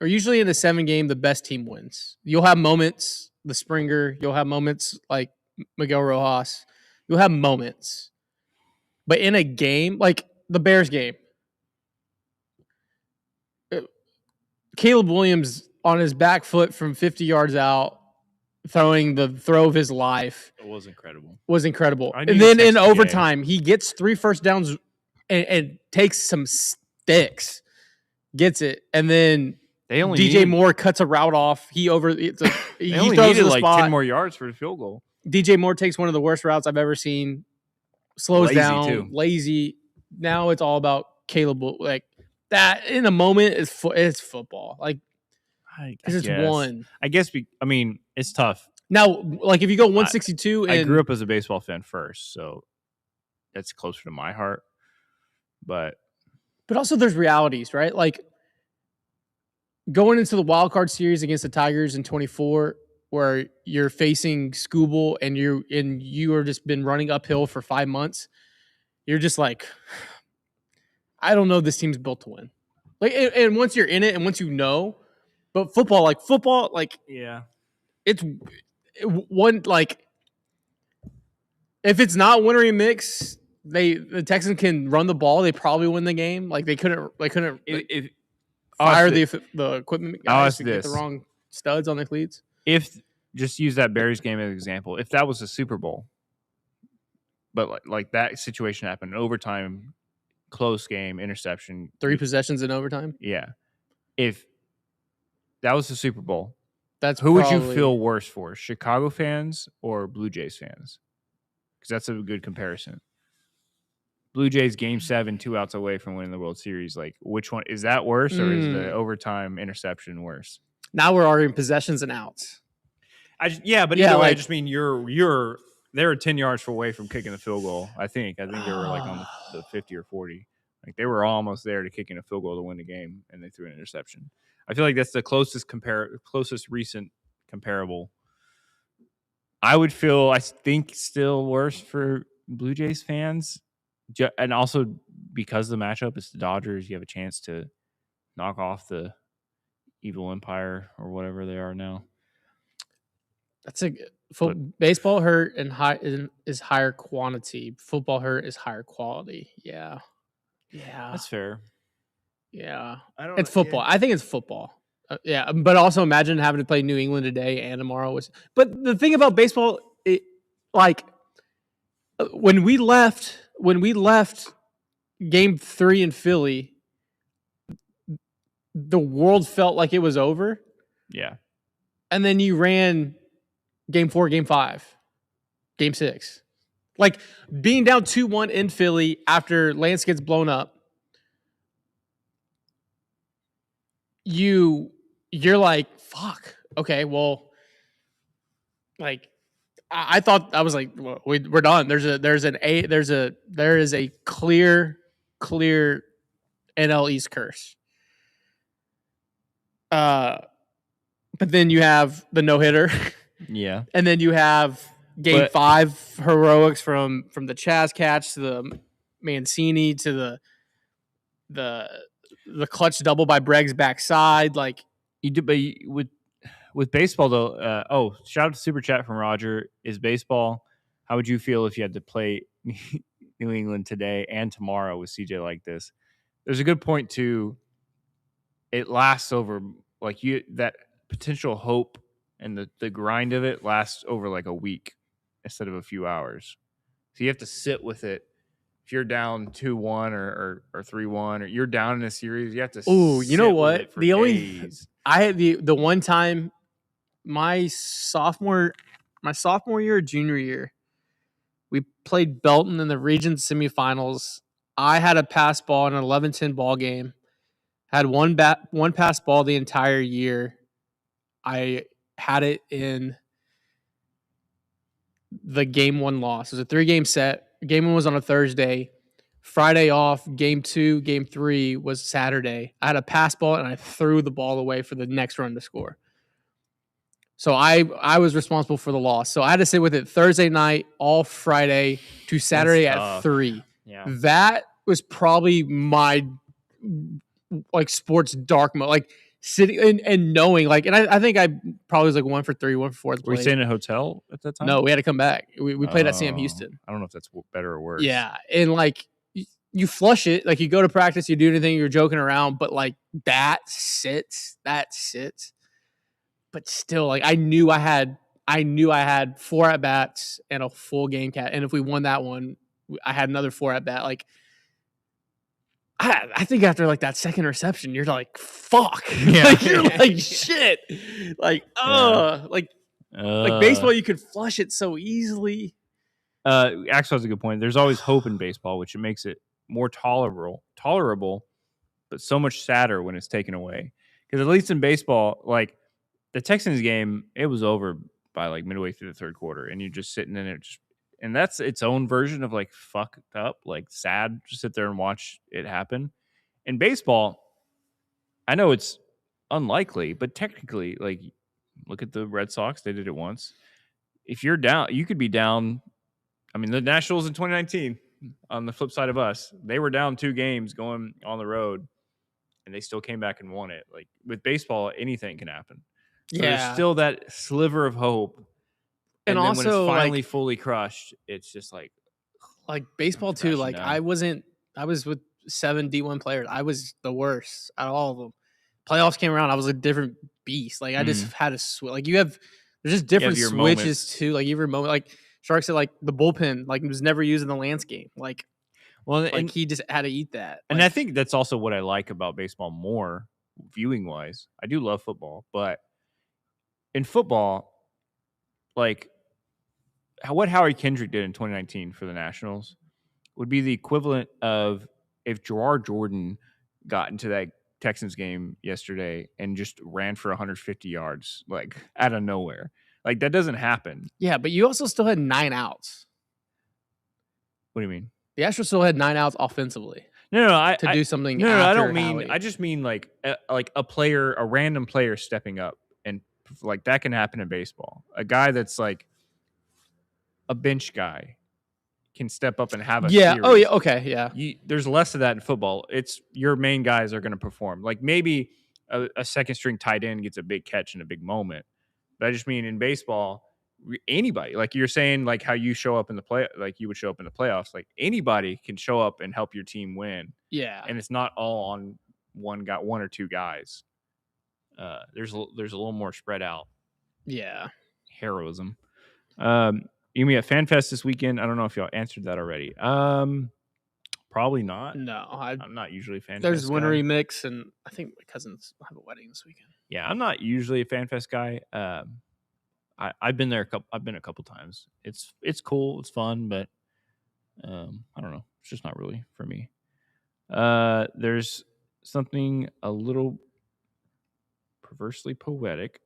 Speaker 3: or usually in a 7 game, the best team wins. You'll have moments, the Springer. You'll have moments like Miguel Rojas. You'll have moments, but in a game like the Bears game, Caleb Williams on his back foot from 50 yards out, throwing the throw of his life.
Speaker 2: It was incredible.
Speaker 3: And then in overtime, he gets 3 first downs and takes some sticks, gets it, and then DJ Moore cuts a route off. He throws
Speaker 2: needed
Speaker 3: the
Speaker 2: like
Speaker 3: spot.
Speaker 2: 10 more yards for the field goal.
Speaker 3: DJ Moore takes one of the worst routes I've ever seen. Slows down,
Speaker 2: too.
Speaker 3: Lazy. Now it's all about Caleb. Like that in a moment it's football. Like because it's one.
Speaker 2: I guess. It's tough.
Speaker 3: Now, like if you go 162,
Speaker 2: I grew up as a baseball fan first, so that's closer to my heart. But
Speaker 3: also there's realities, right? Like going into the wild card series against the Tigers in 24, where you're facing Scooble and you are just been running uphill for 5 months. You're just like, I don't know. This team's built to win. Like, and once you're in it, and once you know, but football,
Speaker 2: yeah,
Speaker 3: it's one like if it's not Wintry Mix, the Texans can run the ball. They probably win the game. Like they couldn't fire the equipment guys to get the wrong studs on the cleats.
Speaker 2: If just use that Bears game as an example, if that was a Super Bowl, but like that situation happened in overtime, close game, interception.
Speaker 3: 3 possessions in overtime.
Speaker 2: Yeah. If that was the Super Bowl,
Speaker 3: That's
Speaker 2: who would you
Speaker 3: probably-
Speaker 2: feel worse for, Chicago fans or Blue Jays fans? Because that's a good comparison. Blue Jays Game 7, 2 outs away from winning the World Series. Like, which one is that worse, or is the overtime interception worse?
Speaker 3: Now we're arguing possessions and outs.
Speaker 2: But either way, I just mean they were 10 yards away from kicking the field goal. I think they were like on the 50 or 40. Like they were almost there to kicking a field goal to win the game, and they threw an interception. I feel like that's the closest recent comparable. I think still worse for Blue Jays fans, and also because the matchup is the Dodgers, you have a chance to knock off the evil empire or whatever they are now.
Speaker 3: That's baseball hurt is higher quantity. Football hurt is higher quality. Yeah,
Speaker 2: That's fair.
Speaker 3: Yeah, it's football. I think it's football. But also imagine having to play New England today and tomorrow. But the thing about baseball, when we left Game 3 in Philly, the world felt like it was over.
Speaker 2: Yeah,
Speaker 3: and then you ran Game 4, Game 5, Game 6. Like being down 2-1 in Philly after Lance gets blown up. You're like, fuck. Okay, well, like I thought, I was like, well, we're done. There is a clear NL East curse. But then you have the no-hitter.
Speaker 2: Yeah.
Speaker 3: And then you have Game 5 heroics from the Chaz catch to the Mancini to the clutch double by Bregg's backside. Like
Speaker 2: you do, but with baseball though. Shout out to Super Chat from Roger. Is baseball? How would you feel if you had to play New England today and tomorrow with CJ like this? There's a good point too. It lasts over that potential hope and the grind of it lasts over like a week instead of a few hours. So you have to sit with it. If you're down 2-1 or 3-1 or you're down in a series, you have to.
Speaker 3: Oh, you know what?
Speaker 2: The only
Speaker 3: I had the one time my sophomore year or junior year, we played Belton in the region semifinals. I had a pass ball in an 11-10 ball game. Had one pass ball the entire year. I had it in the Game 1 loss. It was a 3-game set. Game 1 was on a Thursday. Friday off. Game 2, Game 3 was Saturday. I had a pass ball and I threw the ball away for the next run to score. So I was responsible for the loss. So I had to sit with it Thursday night, all Friday to Saturday at 3.
Speaker 2: Yeah.
Speaker 3: That was probably my sports dark mode. Like sitting and knowing, and I think I probably was 1 for 3, 1 for 4.
Speaker 2: Were you staying in a hotel at that time?
Speaker 3: No, we had to come back. We played at Sam Houston.
Speaker 2: I don't know if that's better or worse.
Speaker 3: Yeah, and you flush it. You go to practice, you do anything, you're joking around, but that sits. But still, I knew I had 4 at bats and a full game cat, and if we won that one, I had another 4 at bat. I think after that second reception, you're like, fuck.
Speaker 2: Yeah.
Speaker 3: You're like, shit. Baseball, you could flush it so easily.
Speaker 2: Axel has a good point. There's always hope in baseball, which makes it more tolerable, but so much sadder when it's taken away. Because at least in baseball, the Texans game, it was over by midway through the third quarter, and you're just sitting in it, and that's its own version of fucked up, sad. Just sit there and watch it happen. In baseball, I know it's unlikely, but technically, look at the Red Sox. They did it once. If you're down, you could be down. I mean, the Nationals in 2019, on the flip side of us, they were down 2 games going on the road, and they still came back and won it. With baseball, anything can happen. So there's still that sliver of hope. And then
Speaker 3: also,
Speaker 2: when it's finally fully crushed, it's just
Speaker 3: baseball too.
Speaker 2: down.
Speaker 3: I was with 7 D1 players. I was the worst out of all of them. Playoffs came around, I was a different beast. I just had a switch. There's just different switches too. Every moment, Sharks said like the bullpen like was never used in the landscape. Like he just had to eat that.
Speaker 2: And I think that's also what I like about baseball more, viewing wise. I do love football, but in football, like what Howie Kendrick did in 2019 for the Nationals would be the equivalent of if Gerard Jordan got into that Texans game yesterday and just ran for 150 yards, like out of nowhere. Like that doesn't happen.
Speaker 3: Yeah, but you also still had 9 outs.
Speaker 2: What do you mean?
Speaker 3: The Astros still had 9 outs offensively.
Speaker 2: No,
Speaker 3: to do something.
Speaker 2: No, I don't mean.
Speaker 3: Howie.
Speaker 2: I just mean like a random player stepping up, and like that can happen in baseball. A guy that's like a bench guy can step up and have a series.
Speaker 3: Oh yeah. Okay. Yeah.
Speaker 2: There's less of that in football. It's your main guys are going to perform. Like maybe a second string tight end gets a big catch in a big moment. But I just mean in baseball, anybody, like you're saying, like how you show up in the play, like you would show up in the playoffs, like anybody can show up and help your team win.
Speaker 3: Yeah.
Speaker 2: And it's not all on one or two guys. There's a little more spread out.
Speaker 3: Yeah.
Speaker 2: Heroism. You mean at FanFest this weekend? I don't know if y'all answered that already. Probably not.
Speaker 3: No,
Speaker 2: I'm not usually a FanFest.
Speaker 3: There's
Speaker 2: guy.
Speaker 3: Wintery Mix, and I think my cousins have a wedding this weekend.
Speaker 2: Yeah, I'm not usually a FanFest guy. I've been there I've been a couple times. It's cool. It's fun, but I don't know. It's just not really for me. There's something a little perversely poetic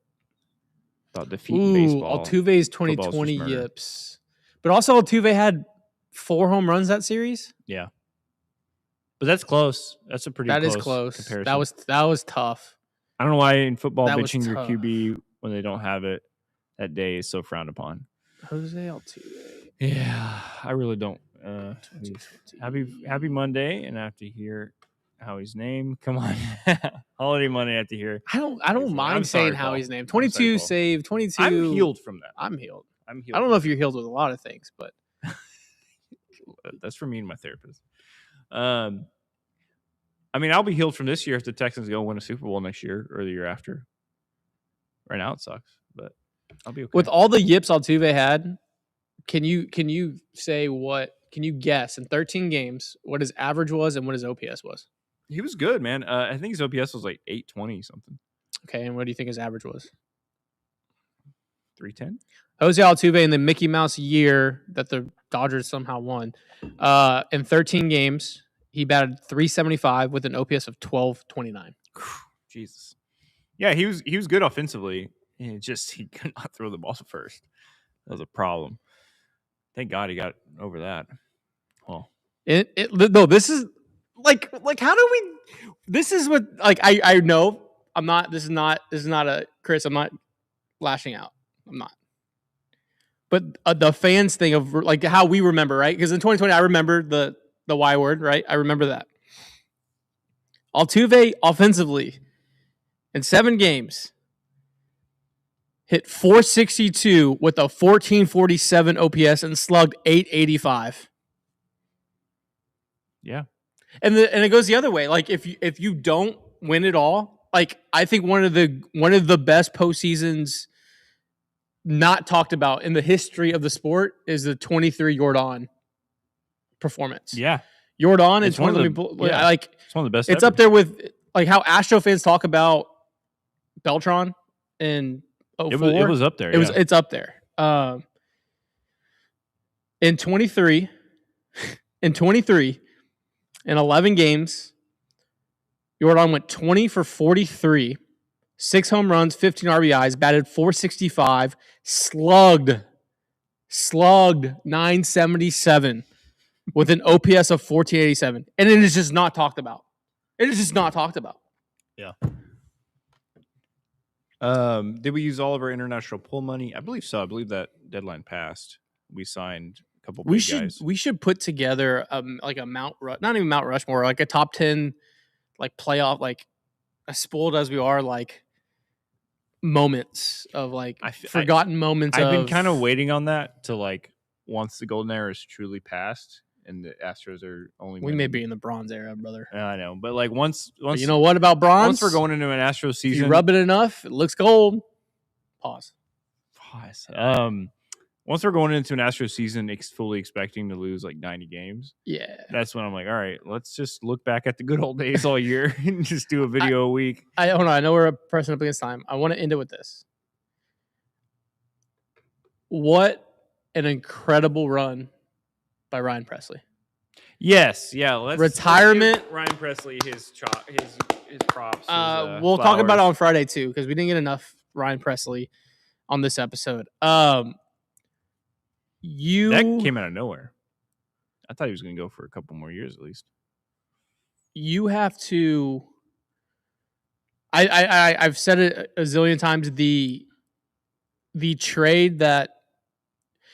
Speaker 2: about defeating baseball.
Speaker 3: Altuve's 2020 yips, but also Altuve had 4 home runs that series.
Speaker 2: Yeah, but that's close. That's a pretty.
Speaker 3: That is close.
Speaker 2: Comparison.
Speaker 3: That was tough.
Speaker 2: I don't know why in football bitching your QB when they don't have it that day is so frowned upon.
Speaker 3: Jose Altuve.
Speaker 2: Yeah, I really don't. Happy Monday, and I have to hear Howie's name. Come on, Holiday Monday. I have to hear.
Speaker 3: I don't mind saying Howie's name. 22 save. 22.
Speaker 2: I'm healed from that.
Speaker 3: I'm healed.
Speaker 2: I
Speaker 3: don't know if you're healed with a lot of things, but
Speaker 2: that's for me and my therapist. I mean, I'll be healed from this year if the Texans go win a Super Bowl next year or the year after. Right now it sucks, but I'll be okay.
Speaker 3: With all the yips Altuve had, can you say what? Can you guess in 13 games what his average was and what his OPS was?
Speaker 2: He was good, man. I think his OPS was like 820 something.
Speaker 3: Okay, and what do you think his average was?
Speaker 2: 310.
Speaker 3: Jose Altuve in the Mickey Mouse year that the Dodgers somehow won. In 13 games, he batted .375 with an OPS of 1229.
Speaker 2: Jesus. Yeah, he was good offensively. He could not throw the ball first. That was a problem. Thank God he got over that. Well,
Speaker 3: no, this is like how do we? This is what like I know I'm not. This is not a Chris. I'm not lashing out. I'm not. But the fans thing of like how we remember, right? Because in 2020, I remember the Y word, right? I remember that. Altuve offensively in 7 games hit .462 with a 1447 OPS and slugged .885.
Speaker 2: Yeah.
Speaker 3: And it goes the other way. Like if you don't win it all, like I think one of the best postseasons not talked about in the history of the sport is the 23 Jordan performance.
Speaker 2: Yeah.
Speaker 3: Jordan is
Speaker 2: it's one of the best.
Speaker 3: It's
Speaker 2: ever.
Speaker 3: up there with like how Astro fans talk about Beltran and 04.
Speaker 2: It was up there.
Speaker 3: It's up there. In 23 in 11 games, Jordan went 20 for 43, 6 home runs, 15 RBIs, batted .465, slugged 977 with an OPS of 1487. And it is just not talked about. It is just not talked about.
Speaker 2: Yeah. Did we use all of our international pool money? I believe so. I believe that deadline passed. We signed a couple big guys.
Speaker 3: We should put together like a not even Mount Rushmore, like a top 10 like playoff, like as spoiled as we are, like moments of like forgotten moments.
Speaker 2: I've been kind of waiting on that to like once the golden era is truly passed and the Astros are only.
Speaker 3: We may be in the bronze era, brother.
Speaker 2: I know, but like once
Speaker 3: you know what about bronze?
Speaker 2: Once we're going into an Astros season,
Speaker 3: if you rub it enough, it looks gold. Pause.
Speaker 2: once we're going into an Astros season fully expecting to lose like 90 games, that's when I'm like, all right, let's just look back at the good old days all year and just do a video a week.
Speaker 3: Hold on. I know we're pressing up against time. I want to end it with this. What an incredible run by Ryan Presley.
Speaker 2: Yes, yeah.
Speaker 3: Retirement.
Speaker 2: Let's give Ryan Presley his props.
Speaker 3: We'll talk about it on Friday too because we didn't get enough Ryan Presley on this episode. That
Speaker 2: came out of nowhere. I thought he was going to go for a couple more years at least.
Speaker 3: You have to. I've said it a zillion times. The trade that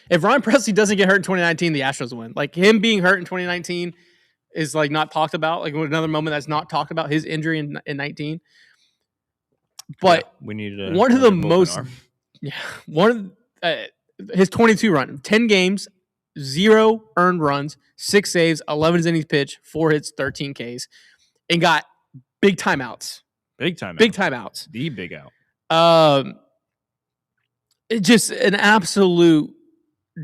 Speaker 3: if Ryan Presley doesn't get hurt in 2019, the Astros win. Like him being hurt in 2019 is like not talked about. Like another moment that's not talked about. His injury in 19. But
Speaker 2: we need
Speaker 3: one of the most. His 22 run, 10 games, 0 earned runs, 6 saves, 11 innings pitched, 4 hits, 13 Ks, and got big timeouts.
Speaker 2: Big timeouts. The big out.
Speaker 3: It's just an absolute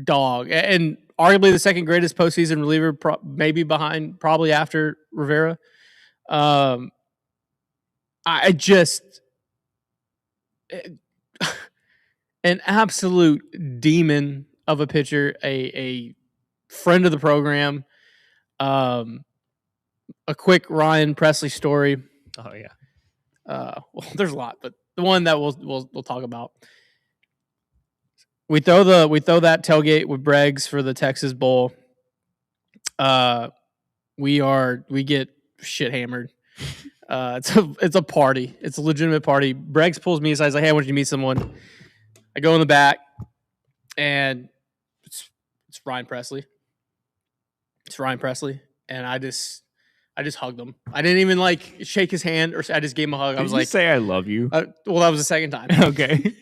Speaker 3: dog, and arguably the second greatest postseason reliever, maybe behind, probably after Rivera. I just an absolute demon of a pitcher, a friend of the program. A quick Ryan Presley story.
Speaker 2: Oh yeah.
Speaker 3: Well, there's a lot, but the one that we'll talk about. We throw that tailgate with Breggs for the Texas Bowl. We get shit hammered. It's a party. It's a legitimate party. Breggs pulls me aside. He's like, "Hey, I want you to meet someone." I go in the back, and it's Ryan Presley. It's Ryan Presley, and I just hugged him. I didn't even like shake his hand, or I just gave him a hug. I was like,
Speaker 2: "Say I love you."
Speaker 3: Well, that was the second time.
Speaker 2: Okay.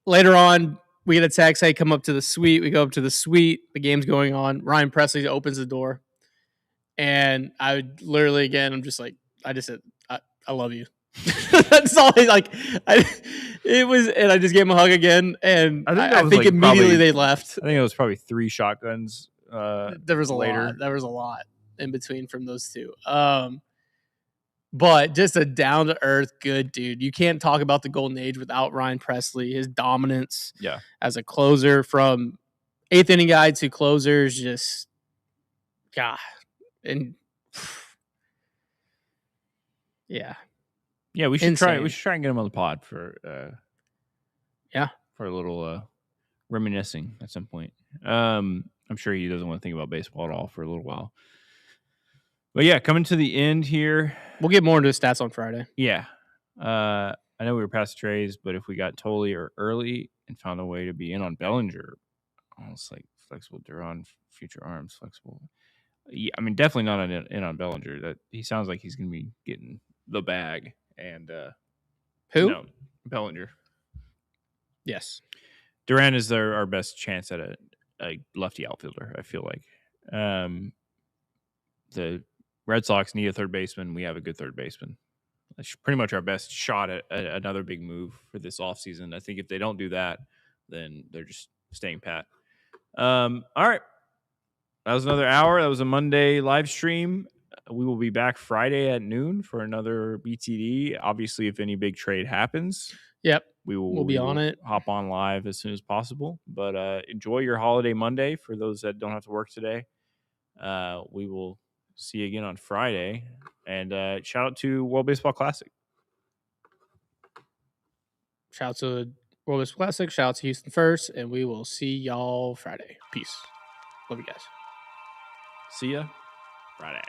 Speaker 3: Later on, we get a text, "Hey, come up to the suite." We go up to the suite. The game's going on. Ryan Presley opens the door. And I would literally, again, I'm just like, I just said, I love you. That's all it was. And I just gave him a hug again. And I think immediately they left.
Speaker 2: I think it was probably 3 shotguns.
Speaker 3: There was a lot. There was a lot in between from those two. But just a down to earth, good dude. You can't talk about the golden age without Ryan Presley. His dominance as a closer, from 8th inning guy to closers, just God. And yeah,
Speaker 2: we should try. We should try and get him on the pod for for a little reminiscing at some point. I'm sure he doesn't want to think about baseball at all for a little while. But yeah, coming to the end here,
Speaker 3: we'll get more into his stats on Friday.
Speaker 2: Yeah, I know we were past trays, but if we got Tolley or early and found a way to be in on Bellinger, almost like flexible Duran, future arms, flexible. Yeah, I mean, definitely not in on Bellinger. That he sounds like he's going to be getting the bag. And
Speaker 3: who?
Speaker 2: No, Bellinger.
Speaker 3: Yes,
Speaker 2: Duran is our best chance at a lefty outfielder. I feel like the Red Sox need a third baseman. We have a good third baseman. That's pretty much our best shot at another big move for this offseason. I think if they don't do that, then they're just staying pat. All right. That was another hour. That was a Monday live stream. We will be back Friday at noon for another BTD. Obviously, if any big trade happens, we'll be on it. Hop on live as soon as possible. But enjoy your holiday Monday for those that don't have to work today. We will see you again on Friday. And shout out to World Baseball Classic.
Speaker 3: Shout out to World Baseball Classic. Shout out to Houston First. And we will see y'all Friday. Peace. Love you guys.
Speaker 2: See ya Friday.